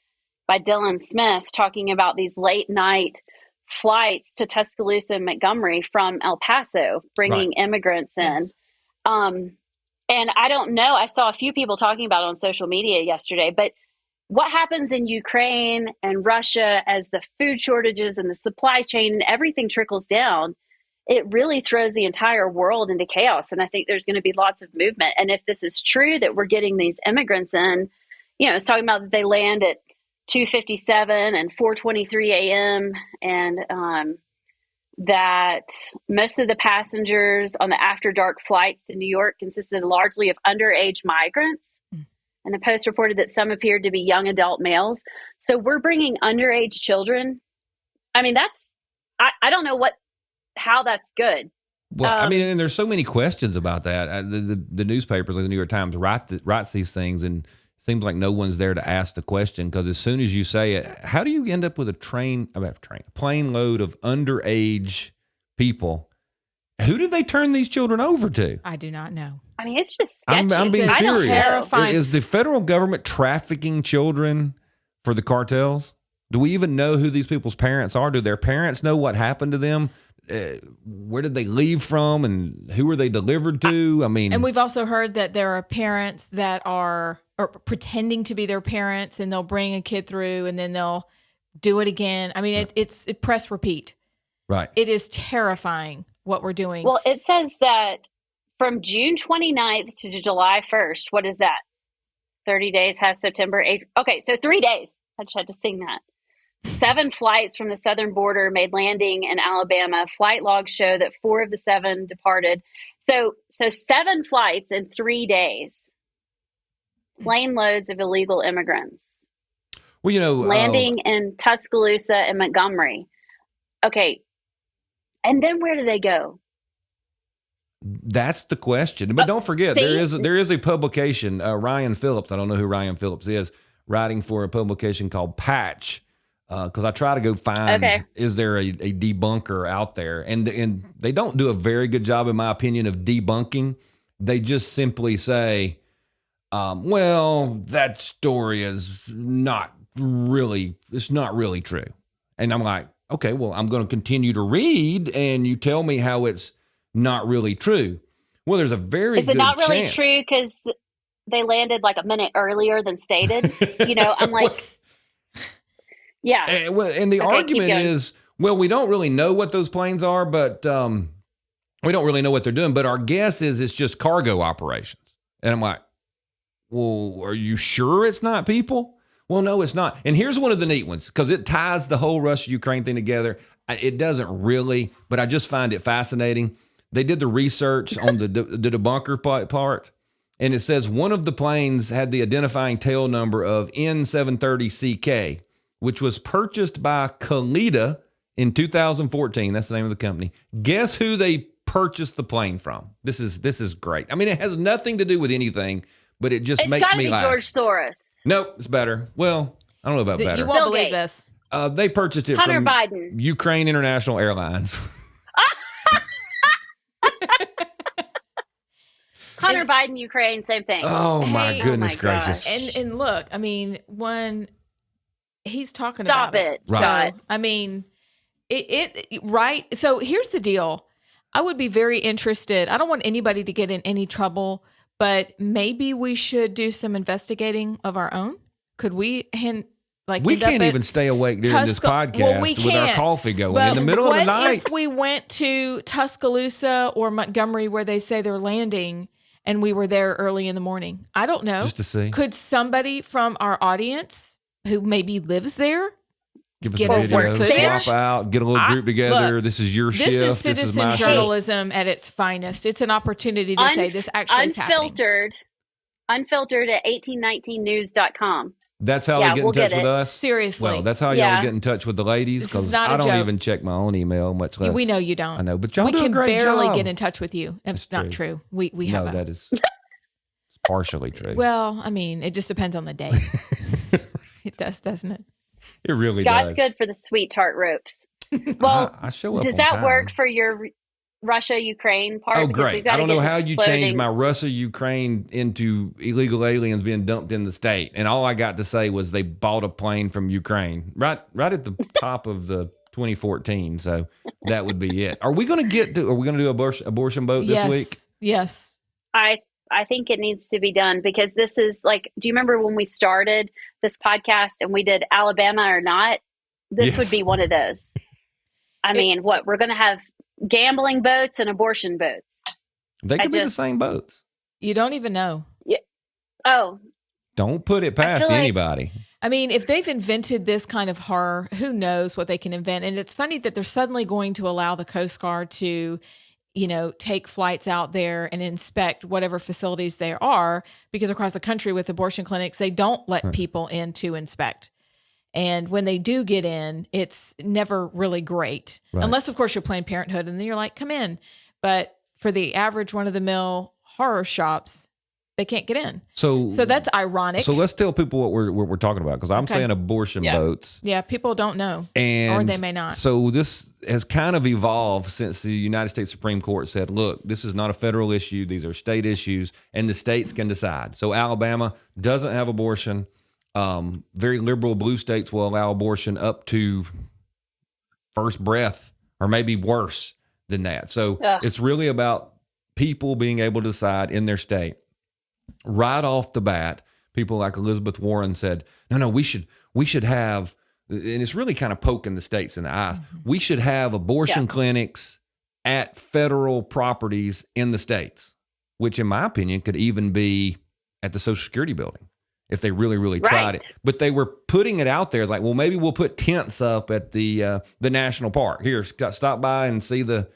by Dylan Smith talking about these late night flights to Tuscaloosa and Montgomery from El Paso, bringing immigrants in. Yes. And I don't know, I saw a few people talking about it on social media yesterday, but what happens in Ukraine and Russia as the food shortages and the supply chain and everything trickles down, it really throws the entire world into chaos. And I think there's going to be lots of movement. And if this is true that we're getting these immigrants in, it's talking about that they land at 2:57 and 4:23 a.m. and that most of the passengers on the after dark flights to New York consisted largely of underage migrants. And the Post reported that some appeared to be young adult males. So we're bringing underage children. I mean, I don't know how that's good. Well, I mean, and there's so many questions about that. The newspapers, like the New York Times, writes these things, and it seems like no one's there to ask the question because as soon as you say it, how do you end up with a plane load of underage people? Who did they turn these children over to? I do not know. I mean, it's just sketchy. I'm being It's serious. terrifying. Is the federal government trafficking children for the cartels? Do we even know who these people's parents are? Do their parents know what happened to them? Where did they leave from, and who are they delivered to? I mean, And we've also heard that there are parents that are pretending to be their parents, and they'll bring a kid through, and then they'll do it again. I mean, it's press repeat. right. It is terrifying what we're doing. Well, it says that from June 29th to July 1st, what is that? 30 days has September 8th. Okay, so 3 days. I just had to sing that. 7 flights from the southern border made landing in Alabama. Flight logs show that 4 of the 7 departed. So 7 flights in 3 days. Plane loads of illegal immigrants. Well, landing in Tuscaloosa and Montgomery. Okay. And then where do they go? That's the question. But don't forget, see? there is a publication, Ryan Phillips. I don't know who Ryan Phillips is, writing for a publication called Patch. Because I try to go find, is there a debunker out there? And they don't do a very good job, in my opinion, of debunking. They just simply say, well, that story is not really true. And I'm like, okay, well, I'm going to continue to read, and you tell me how it's not really true. Well, there's a very good chance. Is it not really true because they landed like a minute earlier than stated? I'm like... Yeah. And the argument is, well, we don't really know what those planes are, but we don't really know what they're doing. But our guess is it's just cargo operations. And I'm like, well, are you sure it's not people? Well, no, it's not. And here's one of the neat ones because it ties the whole Russia-Ukraine thing together. It doesn't really, but I just find it fascinating. They did the research on the debunker part. And it says one of the planes had the identifying tail number of N730CK, which was purchased by Kalita in 2014. That's the name of the company. Guess who they purchased the plane from? This is great. I mean, it has nothing to do with anything, but it just makes me laugh. George Soros. Nope, it's better. Well, I don't know about better. You won't Bill believe Gates. this. They purchased it Hunter from Biden. Ukraine International Airlines. Hunter Biden, Ukraine, same thing. Oh my goodness gracious! And look, I mean, when he's talking Stop about it, right? So, I mean, it right. So here's the deal. I would be very interested. I don't want anybody to get in any trouble, but maybe we should do some investigating of our own. Could we we can't even stay awake during this podcast with our coffee going in the middle of the night. What if we went to Tuscaloosa or Montgomery where they say they're landing and we were there early in the morning. I don't know. Just to see. Could somebody from our audience who maybe lives there Give us get a us video, some footage? swap out, get a little group together. Look, this is your shift. This is this is my citizen shift. journalism at its finest. It's an opportunity to say this actually is happening. Unfiltered at 1819news.com. That's how they get in touch with us? Seriously. Well, that's how y'all get in touch with the ladies, This is because not a I don't joke. even check my own email, much less. We know you don't. I know, but y'all we do a can great barely job. get in touch with you. That's not true. We have No, that is it's partially true. Well, I mean, it just depends on the day. It does, doesn't it? It really God's does. good for the sweet tart ropes. Well, I show up does on that time. work for your Russia-Ukraine part? Oh, Because we've great. got I to don't get know to how you floating. changed my Russia-Ukraine into illegal aliens being dumped in the state. And all I got to say was they bought a plane from Ukraine right at the top of the 2014. So that would be it. Are we going to do abortion vote this week? Yes. I think it needs to be done, because this is like, do you remember when we started this podcast and we did Alabama or not? This would be one of those. I mean, we're going to have gambling boats and abortion boats. They could be the same boats. You don't even know. Yeah. Oh. Don't put it past anybody. I mean, if they've invented this kind of horror, who knows what they can invent? And it's funny that they're suddenly going to allow the Coast Guard to, take flights out there and inspect whatever facilities there are, because across the country with abortion clinics, they don't let people in to inspect. And when they do get in, it's never really great. Right. Unless, of course, you're Planned Parenthood and then you're like, come in. But for the average run-of-the-mill horror shops, they can't get in. So that's ironic. So let's tell people what we're talking about, because I'm saying abortion boats. Yeah, people don't know, or they may not. So this has kind of evolved since the United States Supreme Court said, look, this is not a federal issue. These are state issues, and the states can decide. So Alabama doesn't have abortion. Very liberal blue states will allow abortion up to first breath, or maybe worse than that. So it's really about people being able to decide in their state. Right off the bat, people like Elizabeth Warren said, no, we should have, and it's really kind of poking the states in the eyes. We should have abortion clinics at federal properties in the states, which in my opinion could even be at the Social Security building if they really, really tried it. But they were putting it out there as like, well, maybe we'll put tents up at the national park. Here, stop by and see the,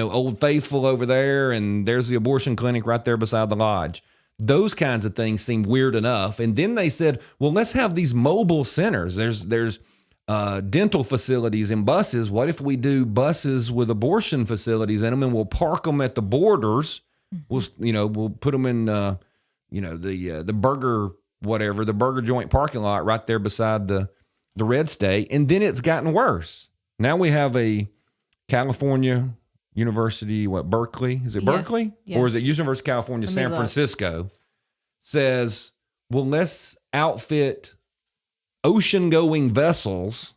Old Faithful over there, and there's the abortion clinic right there beside the lodge. Those kinds of things seem weird enough. And then they said, well, let's have these mobile centers. There's dental facilities and buses. What if we do buses with abortion facilities in them, and we'll park them at the borders? We'll put them in the burger joint parking lot right there beside the red state. And then it's gotten worse. Now we have a California University, Berkeley? Is it Berkeley? Yes. Or is it University of California, San Francisco? Says, well, let's outfit ocean-going vessels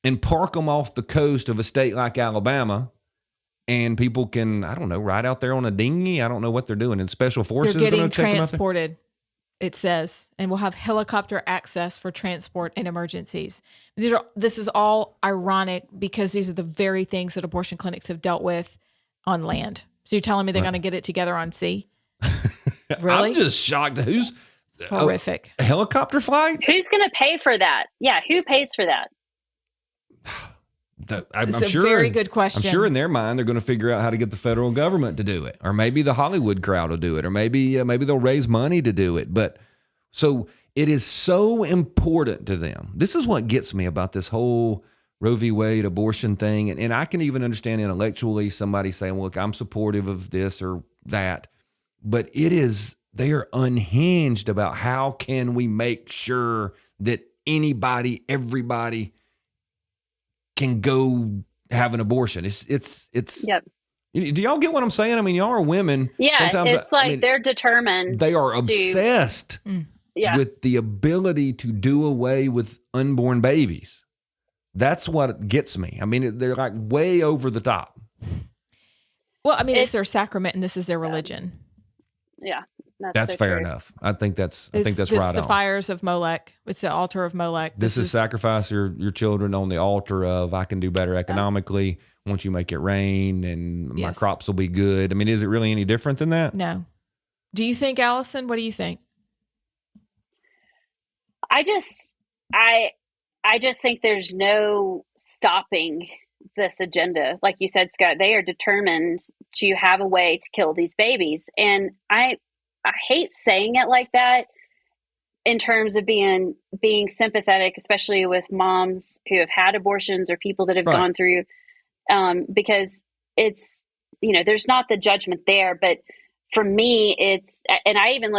and park them off the coast of a state like Alabama, and people can, I don't know, ride out there on a dinghy. I don't know what they're doing. And special forces they're getting take transported, it says, and we'll have helicopter access for transport and emergencies. This is all ironic, because these are the very things that abortion clinics have dealt with on land. So you're telling me they're going to get it together on sea? Really? I'm just shocked. Who's horrific? Helicopter flights? Who's going to pay for that? Yeah, who pays for that? It's a very good question. I'm sure in their mind they're going to figure out how to get the federal government to do it, or maybe the Hollywood crowd will do it, or maybe they'll raise money to do it. But so it is so important to them. This is what gets me about this whole Roe v. Wade abortion thing, and I can even understand intellectually somebody saying, "Look, I'm supportive of this or that," but they are unhinged about how can we make sure that everybody can go have an abortion. It's Yep. Do y'all get what I'm saying? I mean, y'all are women. Yeah, sometimes, they're determined. They are obsessed Yeah. with the ability to do away with unborn babies. That's what gets me. I mean, they're like way over the top. Well, I mean, it's their sacrament and this is their religion. Yeah. That's so fair true. enough. I think that's It's right the on. fires of Molech. It's the altar of Molech. This is sacrifice your children on the altar of, I can do better economically once you make it rain, and my crops will be good. I mean, is it really any different than that? No. Do you think, Allison? What do you think? I just, I, I just think there's no stopping this agenda. Like you said, Scott, they are determined to have a way to kill these babies. And I hate saying it like that in terms of being sympathetic, especially with moms who have had abortions or people that have Right. gone through, because it's, there's not the judgment there. But for me, and I even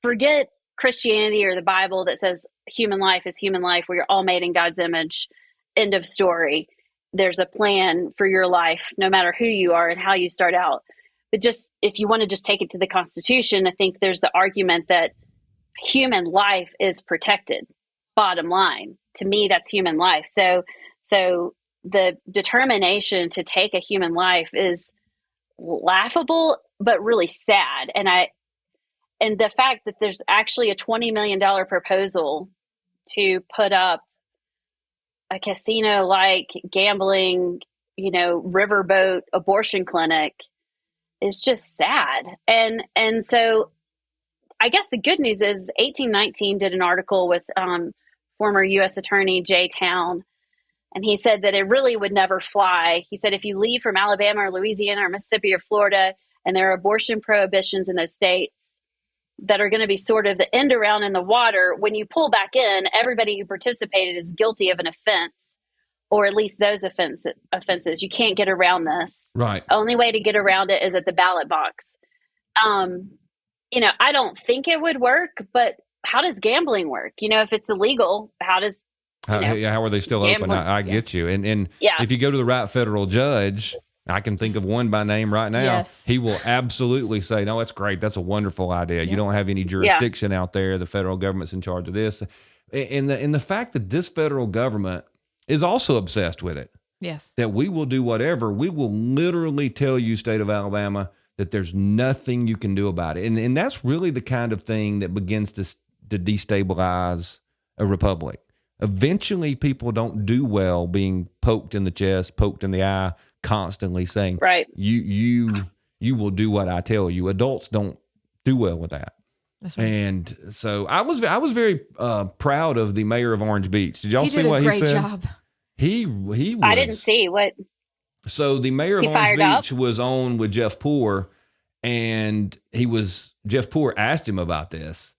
forget Christianity or the Bible that says human life is human life. We are all made in God's image. End of story. There's a plan for your life, no matter who you are and how you start out. But just if you want to just take it to the Constitution, I think there's the argument that human life is protected. Bottom line, to me, that's human life. So the determination to take a human life is laughable, but really sad. And the fact that there's actually a $20 million proposal to put up a casino-like gambling, riverboat abortion clinic is just sad. And so I guess the good news is 1819 did an article with former U.S. Attorney Jay Town, and he said that it really would never fly. He said if you leave from Alabama or Louisiana or Mississippi or Florida, and there are abortion prohibitions in those states that are going to be sort of the end around in the water, when you pull back in, everybody who participated is guilty of an offense, or at least those offenses. You can't get around this. Right. Only way to get around it is at the ballot box. I don't think it would work, but how does gambling work? If it's illegal, how are they still open? I get you. And if you go to the right federal judge, I can think of one by name right now. Yes. He will absolutely say, no, that's great. That's a wonderful idea. You don't have any jurisdiction out there. The federal government's in charge of this. And the fact that this federal government is also obsessed with it. Yes. That we will do whatever. We will literally tell you, state of Alabama, that there's nothing you can do about it. And that's really the kind of thing that begins to destabilize a republic. Eventually, people don't do well being poked in the chest, poked in the eye, constantly saying, right, you will do what I tell you. Adults don't do well with that. That's right. And so I was very proud of the mayor of Orange Beach. Did y'all see what he said? He did a great job. He was. I didn't see what. So the mayor of Orange Beach was on with Jeff Poore, and Jeff Poore asked him about this.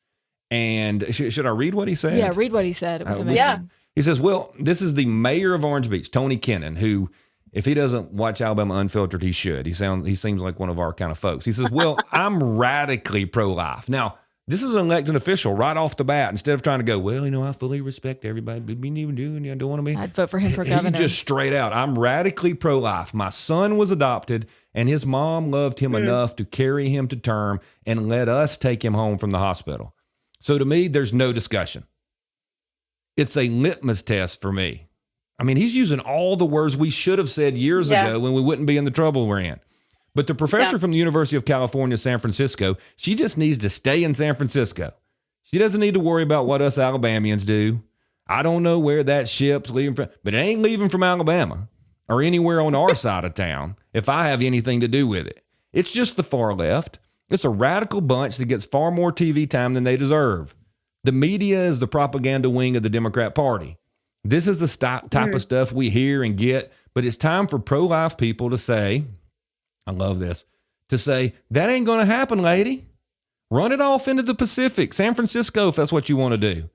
And should I read what he said? Yeah, read what he said. It was amazing. Yeah. He says, well, this is the mayor of Orange Beach, Tony Kennon, who, if he doesn't watch Alabama Unfiltered, he should. He seems like one of our kind of folks. He says, well, I'm radically pro-life. Now, this is an elected official right off the bat. Instead of trying to go, well, I fully respect everybody, but we need to do, I don't want to be. I'd vote for him for governor. He just straight out, I'm radically pro-life. My son was adopted, and his mom loved him enough to carry him to term and let us take him home from the hospital. So to me, there's no discussion. It's a litmus test for me. I mean, he's using all the words we should have said years ago when we wouldn't be in the trouble we're in. But the professor from the University of California, San Francisco, she just needs to stay in San Francisco. She doesn't need to worry about what us Alabamians do. I don't know where that ship's leaving from, but it ain't leaving from Alabama or anywhere on our side of town if I have anything to do with it. It's just the far left. It's a radical bunch that gets far more TV time than they deserve. The media is the propaganda wing of the Democrat Party. This is the type of stuff we hear and get, but it's time for pro-life people to say, I love this, to say, that ain't going to happen, lady. Run it off into the Pacific, San Francisco, if that's what you want to do.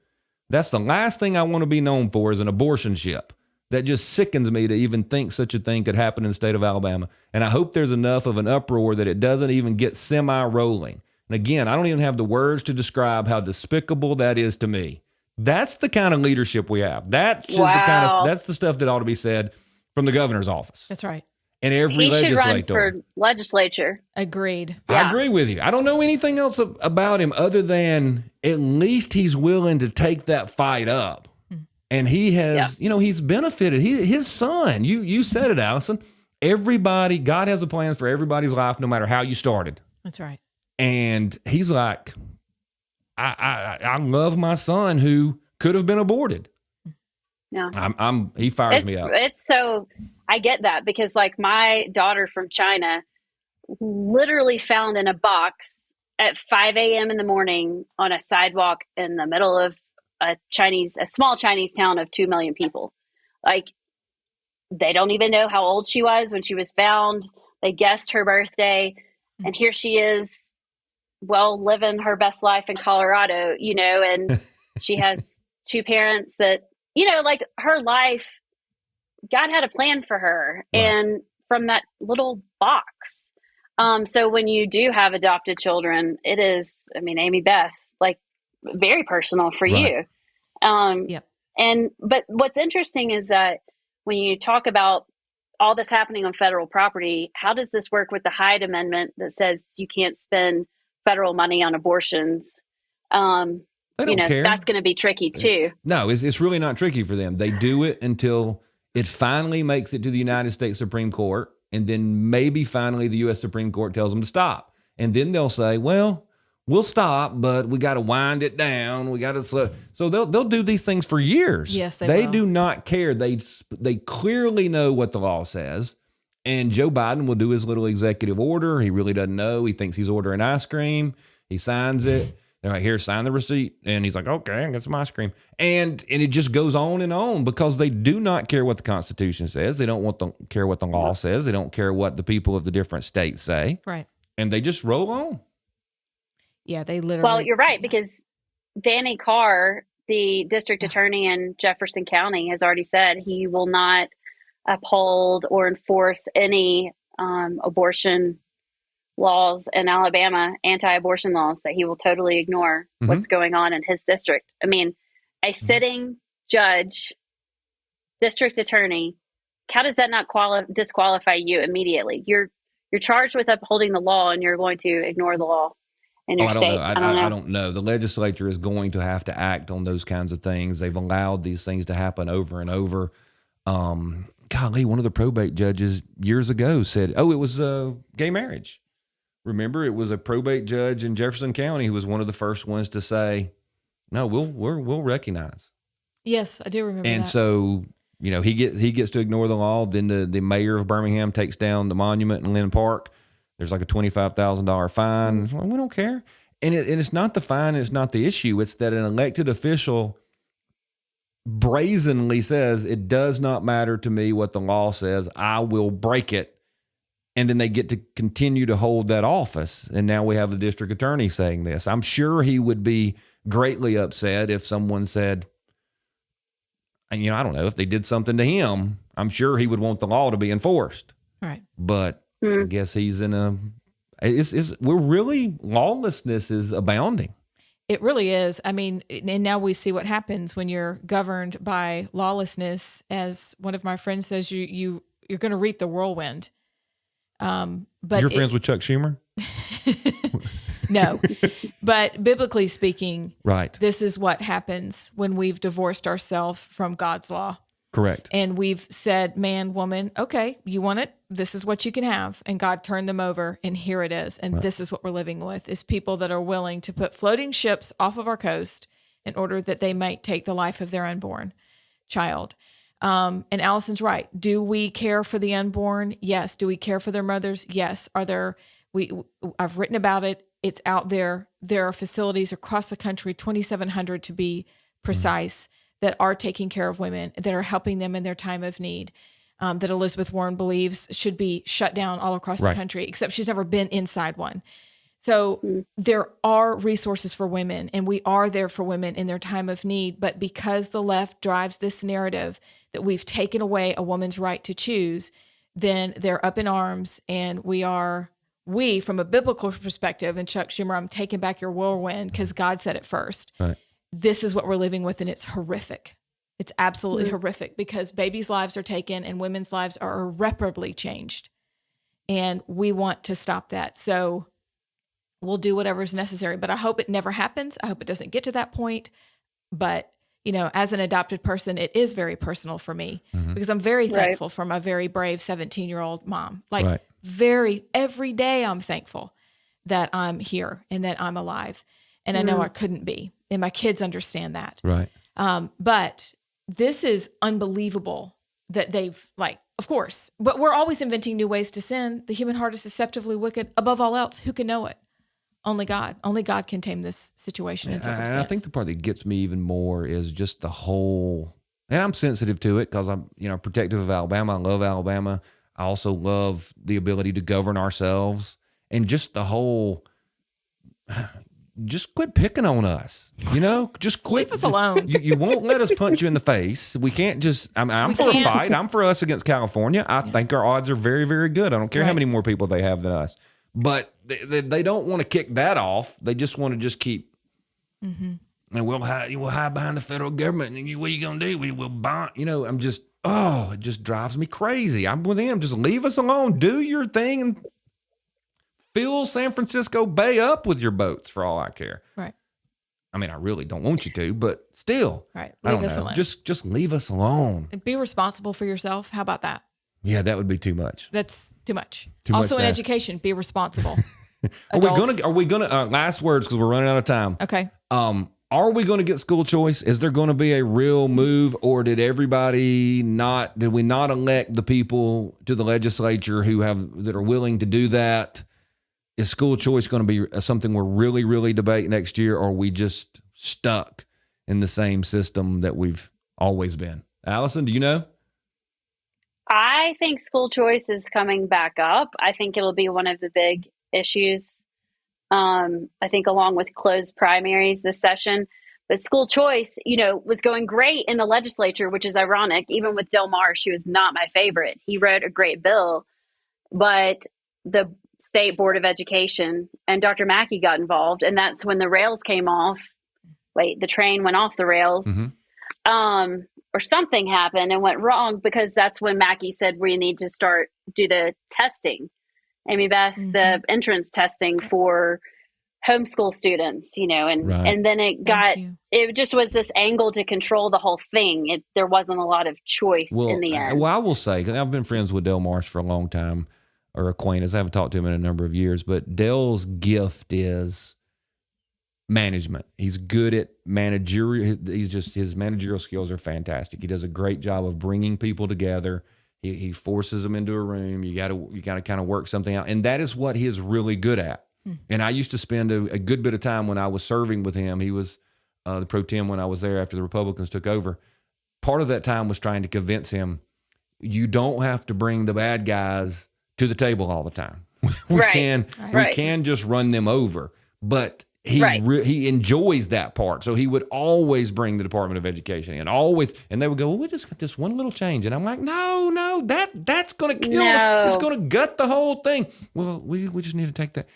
That's the last thing I want to be known for is an abortion ship. That just sickens me to even think such a thing could happen in the state of Alabama. And I hope there's enough of an uproar that it doesn't even get semi-rolling. And again, I don't even have the words to describe how despicable that is to me. That's the kind of leadership we have. That's the stuff that ought to be said from the governor's office. That's right. And every he should run legislator. for legislature. Agreed. I agree with you. I don't know anything else about him other than at least he's willing to take that fight up. And he has, he's benefited. His son, you said it, Allison. God has a plan for everybody's life, no matter how you started. That's right. And he's like, I love my son who could have been aborted. Yeah. He fires me up. It's so, I get that because like my daughter from China literally found in a box at 5 a.m. in the morning on a sidewalk in the middle of a small Chinese town of 2 million people. Like, they don't even know how old she was when she was found. They guessed her birthday, and here she is, well, living her best life in Colorado, and she has two parents that, like, her life, God had a plan for her, Right. and from that little box. So when you do have adopted children, it is, Amy Beth, like, very personal for Right. you. Yep. But what's interesting is that when you talk about all this happening on federal property, how does this work with the Hyde Amendment that says you can't spend federal money on abortions? They don't care. That's going to be tricky too. No, it's really not tricky for them. They do it until it finally makes it to the United States Supreme Court, and then maybe finally the U.S. Supreme Court tells them to stop. And then they'll say, well, we'll stop, but we got to wind it down. We got to slow. So they'll do these things for years. Yes, they will. do not care. They clearly know what the law says. And Joe Biden will do his little executive order. He really doesn't know. He thinks he's ordering ice cream. He signs it. They're like, here, sign the receipt. And he's like, okay, I got some ice cream. And it just goes on because they do not care what the Constitution says. They don't care what the law says. They don't care what the people of the different states say. Right. And they just roll on. Yeah, they literally. Well, you're right, because Danny Carr, the district attorney in Jefferson County, has already said he will not uphold or enforce any abortion laws in Alabama, anti-abortion laws, that he will totally ignore what's going on in his district. A sitting judge, district attorney, how does that not disqualify you immediately? You're charged with upholding the law, and you're going to ignore the law in your state. I don't know. The legislature is going to have to act on those kinds of things. They've allowed these things to happen over and over. Golly, one of the probate judges years ago said, it was gay marriage. Remember, it was a probate judge in Jefferson County who was one of the first ones to say, no, we'll recognize. Yes, I do remember that. And so, he gets to ignore the law. Then the mayor of Birmingham takes down the monument in Lynn Park. There's like a $25,000 fine. Well, we don't care. And it's not the fine. It's not the issue. It's that an elected official brazenly says, it does not matter to me what the law says. I will break it. And then they get to continue to hold that office. And now we have the district attorney saying this. I'm sure he would be greatly upset if someone said, and I don't know, if they did something to him, I'm sure he would want the law to be enforced. Right. But I guess he's in lawlessness is abounding. It really is. And now we see what happens when you're governed by lawlessness. As one of my friends says, you're going to reap the whirlwind. But you're friends with Chuck Schumer? No, but biblically speaking, right. This is what happens when we've divorced ourselves from God's law. Correct. And we've said, man, woman, okay, you want it? This is what you can have. And God turned them over, and here it is. And This is what we're living with, is people that are willing to put floating ships off of our coast in order that they might take the life of their unborn child. And Allison's right. Do we care for the unborn? Yes. Do we care for their mothers? Yes. I've written about it. It's out there. There are facilities across the country, 2,700 to be precise, that are taking care of women, that are helping them in their time of need, that Elizabeth Warren believes should be shut down all across the country, except she's never been inside one. So there are resources for women, and we are there for women in their time of need. But because the left drives this narrative that we've taken away a woman's right to choose, then they're up in arms, and we, from a biblical perspective, and Chuck Schumer, I'm taking back your whirlwind because God said it first. Right. This is what we're living with, and it's horrific. It's absolutely horrific, because babies' lives are taken and women's lives are irreparably changed. And we want to stop that. So we'll do whatever is necessary, but I hope it never happens. I hope it doesn't get to that point. But, as an adopted person, it is very personal for me, because I'm very thankful for my very brave 17-year-old mom. Every day I'm thankful that I'm here and that I'm alive. And I know I couldn't be. And my kids understand that. Right. But this is unbelievable that they've, of course, but we're always inventing new ways to sin. The human heart is deceptively wicked. Above all else, who can know it? Only God can tame this situation and circumstance. And I think the part that gets me even more is just the whole, and I'm sensitive to it because I'm, protective of Alabama. I love Alabama. I also love the ability to govern ourselves, and just the whole, just quit picking on us, just quit. Leave us alone. You won't let us punch you in the face. We can't just, I'm for a fight. I'm for us against California. I think our odds are very, very good. I don't care how many more people they have than us, but they don't want to kick that off. They just want to just keep, and we'll hide behind the federal government. And what are you going to do? We will bond. It just drives me crazy. I'm with him. Just leave us alone. Do your thing and fill San Francisco Bay up with your boats for all I care. Right. I mean, I really don't want you to, but still. Right. Leave us alone. Just leave us alone. And be responsible for yourself. How about that? Yeah, that would be too much. That's too much. Too also much in education, be responsible. Are we gonna last words because we're running out of time. Okay. Are we going to get school choice? Is there going to be a real move, or did we not elect the people to the legislature that are willing to do that? Is school choice going to be something we're really, really debate next year, or are we just stuck in the same system that we've always been? Allison, do you know? I think school choice is coming back up. I think it'll be one of the big issues. I think along with closed primaries this session, but school choice, was going great in the legislature, which is ironic. Even with Del Marsh, he was not my favorite. He wrote a great bill, but the State Board of Education and Dr. Mackey got involved, and that's when the rails came off. The train went off the rails, or something happened and went wrong, because that's when Mackey said we need to do the testing. Amy Beth, the entrance testing for homeschool students, and then it just was this angle to control the whole thing. There wasn't a lot of choice in the end. Well, I will say, 'cause I've been friends with Del Marsh for a long time, or acquaintance. I haven't talked to him in a number of years, but Del's gift is management. He's good at managerial. His managerial skills are fantastic. He does a great job of bringing people together. He forces them into a room. You got to kind of work something out, and that is what he is really good at. And I used to spend a good bit of time when I was serving with him. He was the pro tem when I was there after the Republicans took over. Part of that time was trying to convince him, you don't have to bring the bad guys to the table all the time. We can just run them over, but he enjoys that part. So he would always bring the Department of Education in, and they would go, well, we just got this one little change. And I'm like, no, that's going to kill it. It's going to gut the whole thing. Well, we just need to take that.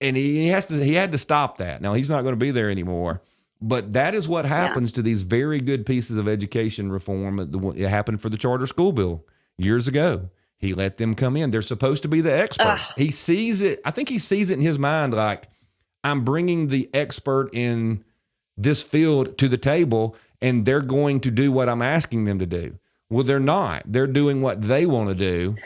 And he had to stop that. Now he's not going to be there anymore, but that is what happens to these very good pieces of education reform. It happened for the charter school bill years ago. He let them come in. They're supposed to be the experts. He sees it. I think he sees it in his mind like, I'm bringing the expert in this field to the table, and they're going to do what I'm asking them to do. Well, they're not. They're doing what they want to do.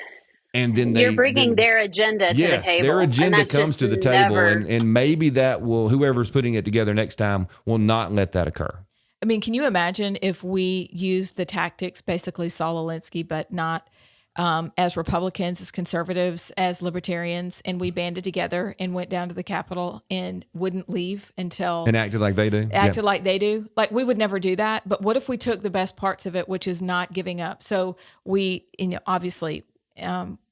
And then you're bringing their agenda to the table. Their agenda comes to the table, and maybe whoever's putting it together next time will not let that occur. I mean, can you imagine if we used the tactics, basically Saul Alinsky, but not as Republicans, as conservatives, as libertarians, and we banded together and went down to the Capitol and wouldn't leave until... And acted like they do? Like they do. Like, we would never do that. But what if we took the best parts of it, which is not giving up? So we, obviously...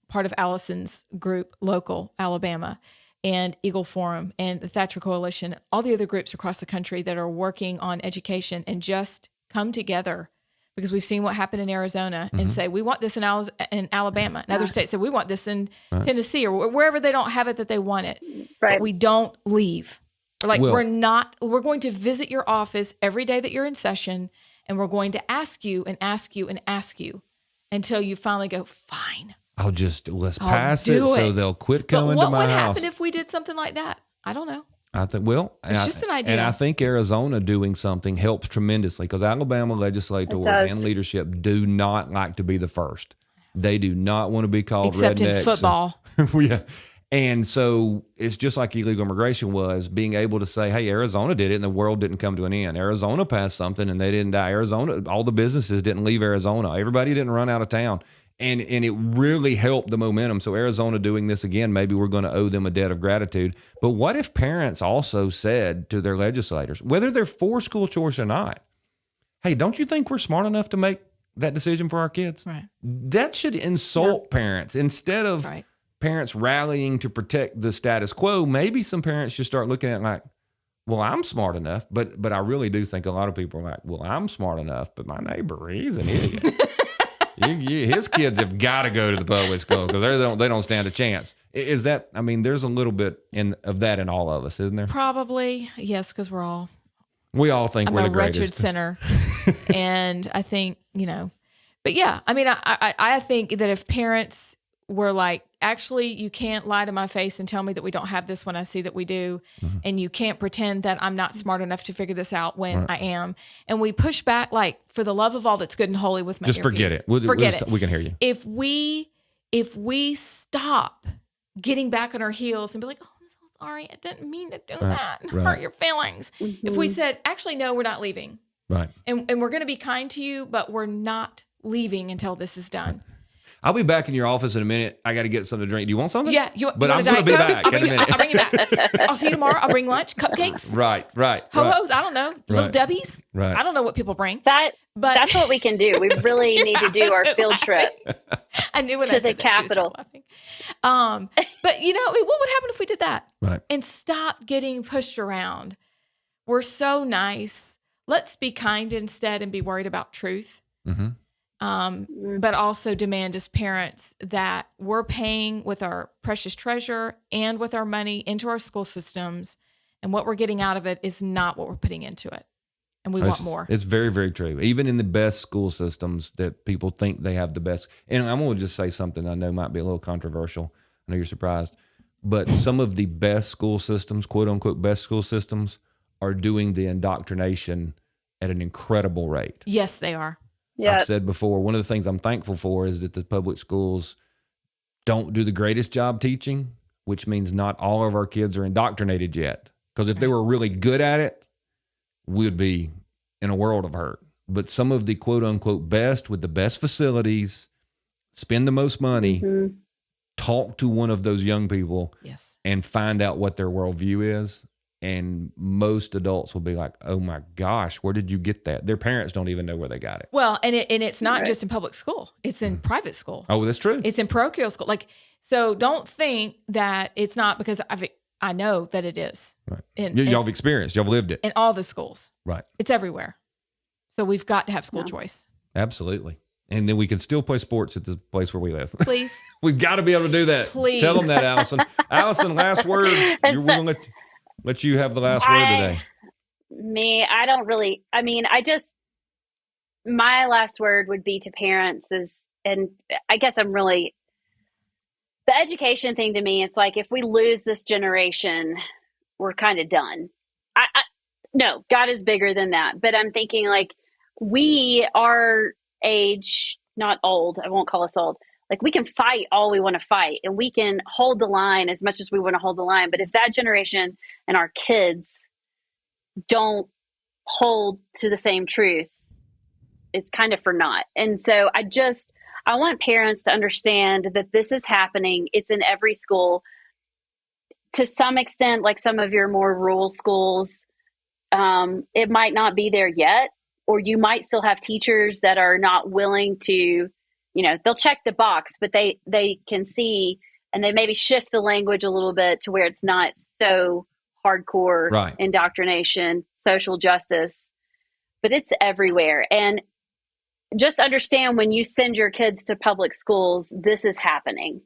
part of Allison's group, Local Alabama, and Eagle Forum, and the Thatcher Coalition, all the other groups across the country that are working on education, and just come together, because we've seen what happened in Arizona, and say, we want this in Alabama. And other states say, we want this in Tennessee, or wherever they don't have it that they want it. Right. But we don't leave. We're going to visit your office every day that you're in session, and we're going to ask you and ask you and ask you until you finally go, fine. Let's pass it so they'll quit coming to my house. What would happen if we did something like that? I don't know. I think, it's just an idea. And I think Arizona doing something helps tremendously, because Alabama legislators and leadership do not like to be the first. They do not want to be called except rednecks. in football. Yeah. And so it's just like illegal immigration was, being able to say, hey, Arizona did it and the world didn't come to an end. Arizona passed something and they didn't die. All the businesses didn't leave Arizona. Everybody didn't run out of town. And it really helped the momentum. So Arizona doing this again, maybe we're going to owe them a debt of gratitude. But what if parents also said to their legislators, whether they're for school choice or not, hey, don't you think we're smart enough to make that decision for our kids? Right. That should insult parents. Instead of parents rallying to protect the status quo, maybe some parents should start looking at it like, well, I'm smart enough. But I really do think a lot of people are like, well, I'm smart enough, but my neighbor, he's an idiot. His kids have got to go to the public school because they don't stand a chance. Is that? I mean, there's a little bit of that in all of us, isn't there? Probably, yes, because we all think we're the greatest. I'm a wretched sinner, and I think But yeah, I mean, I think that if parents were like, actually, you can't lie to my face and tell me that we don't have this when I see that we do. Mm-hmm. And you can't pretend that I'm not smart enough to figure this out when I am. And we push back, like, for the love of all that's good and holy with my just forget it. Forget it. We can hear you. If we stop getting back on our heels and be like, oh, I'm so sorry, I didn't mean to do that and hurt your feelings. Mm-hmm. If we said, actually, no, we're not leaving. Right. And we're going to be kind to you, but we're not leaving until this is done. I'll be back in your office in a minute. I got to get something to drink. Do you want something? Yeah. But I'm going to be back in a minute. I'll bring you back. I'll see you tomorrow. I'll bring lunch, cupcakes. Right. Ho-hos, I don't know. Little Debbie's. Right. I don't know what people bring. But that's what we can do. We really need to do our field trip. I knew when to I said the Capitol. But what would happen if we did that? Right. And stop getting pushed around. We're so nice. Let's be kind instead and be worried about truth. Mm-hmm. But also demand as parents that we're paying with our precious treasure and with our money into our school systems. And what we're getting out of it is not what we're putting into it. And we want more. It's very, very true. Even in the best school systems that people think they have the best. And I'm going to just say something I know might be a little controversial. I know you're surprised. But some of the best school systems, quote unquote, best school systems, are doing the indoctrination at an incredible rate. Yes, they are. Yeah. I've said before, one of the things I'm thankful for is that the public schools don't do the greatest job teaching, which means not all of our kids are indoctrinated yet. Because if they were really good at it, we'd be in a world of hurt. But some of the quote unquote best with the best facilities, spend the most money, talk to one of those young people and find out what their worldview is. And most adults will be like, oh my gosh, where did you get that? Their parents don't even know where they got it. Well, and it's not just in public school. It's in private school. Oh, that's true. It's in parochial school. So don't think that it's not, because I know that it is. Right. Y'all have experienced. Y'all have lived it. In all the schools. Right. It's everywhere. So we've got to have school choice. Absolutely. And then we can still play sports at the place where we live. Please. We've got to be able to do that. Please. Tell them that, Allison. Allison, last word. We're going to let you have the last word today. My last word would be to parents and I guess the education thing to me, it's like, if we lose this generation, we're kind of done. No, God is bigger than that. But I'm thinking, like, we are age, not old. I won't call us old. Like, we can fight all we want to fight, and we can hold the line as much as we want to hold the line. But if that generation and our kids don't hold to the same truths, it's kind of for naught. And so I want parents to understand that this is happening. It's in every school. To some extent, like some of your more rural schools, it might not be there yet, or you might still have teachers that are not willing to, they'll check the box, but they can see, and they maybe shift the language a little bit to where it's not so hardcore indoctrination, social justice, but it's everywhere. And just understand, when you send your kids to public schools, this is happening.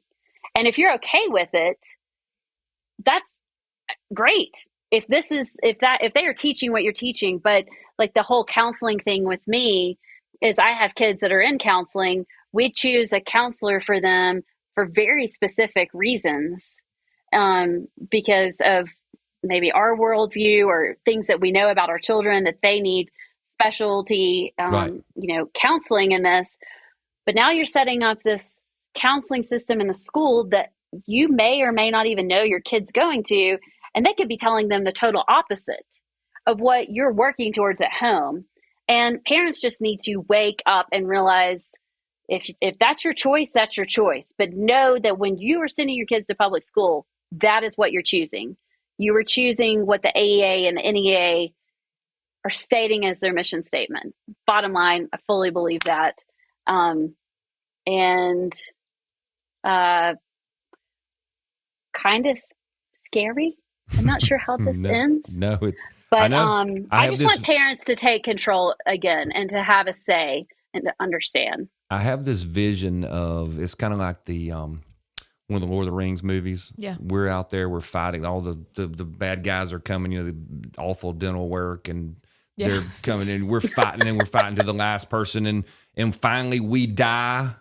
And if you're okay with it, that's great. If they are teaching what you're teaching, but like the whole counseling thing with me is, I have kids that are in counseling. We choose a counselor for them for very specific reasons, because of maybe our worldview or things that we know about our children that they need specialty, counseling in this. But now you're setting up this counseling system in the school that you may or may not even know your kid's going to, and they could be telling them the total opposite of what you're working towards at home. And parents just need to wake up and realize If that's your choice, that's your choice. But know that when you are sending your kids to public school, that is what you're choosing. You are choosing what the AEA and the NEA are stating as their mission statement. Bottom line, I fully believe that. And kind of scary. I'm not sure how this ends. No, but I just want parents to take control again and to have a say and to understand. I have this vision of, it's kind of like the one of the Lord of the Rings movies. Yeah. We're out there, we're fighting. All the bad guys are coming, the awful dental work, and they're coming in. We're fighting, and we're fighting to the last person, and finally we die,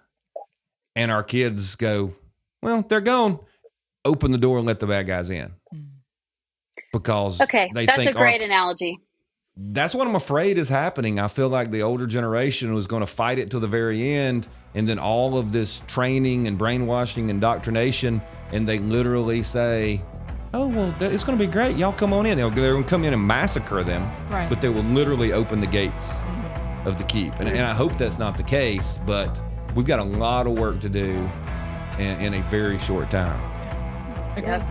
and our kids go, well, they're gone. Open the door and let the bad guys in. Because that's a great analogy. That's what I'm afraid is happening. I feel like the older generation was going to fight it till the very end, and then all of this training and brainwashing and indoctrination, and they literally say, oh, well, it's going to be great. Y'all come on in. They're going to come in and massacre them, right. But they will literally open the gates of the keep. And I hope that's not the case, but we've got a lot of work to do in a very short time. Agreed. Yep.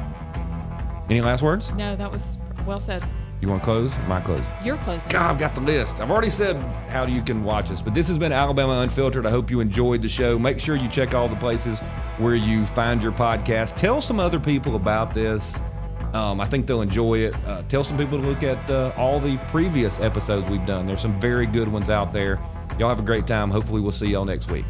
Any last words? No, that was well said. You want to close? My close. You're closing. God, I've got the list. I've already said how you can watch us, but this has been Alabama Unfiltered. I hope you enjoyed the show. Make sure you check all the places where you find your podcast. Tell some other people about this. I think they'll enjoy it. Tell some people to look at all the previous episodes we've done. There's some very good ones out there. Y'all have a great time. Hopefully we'll see y'all next week.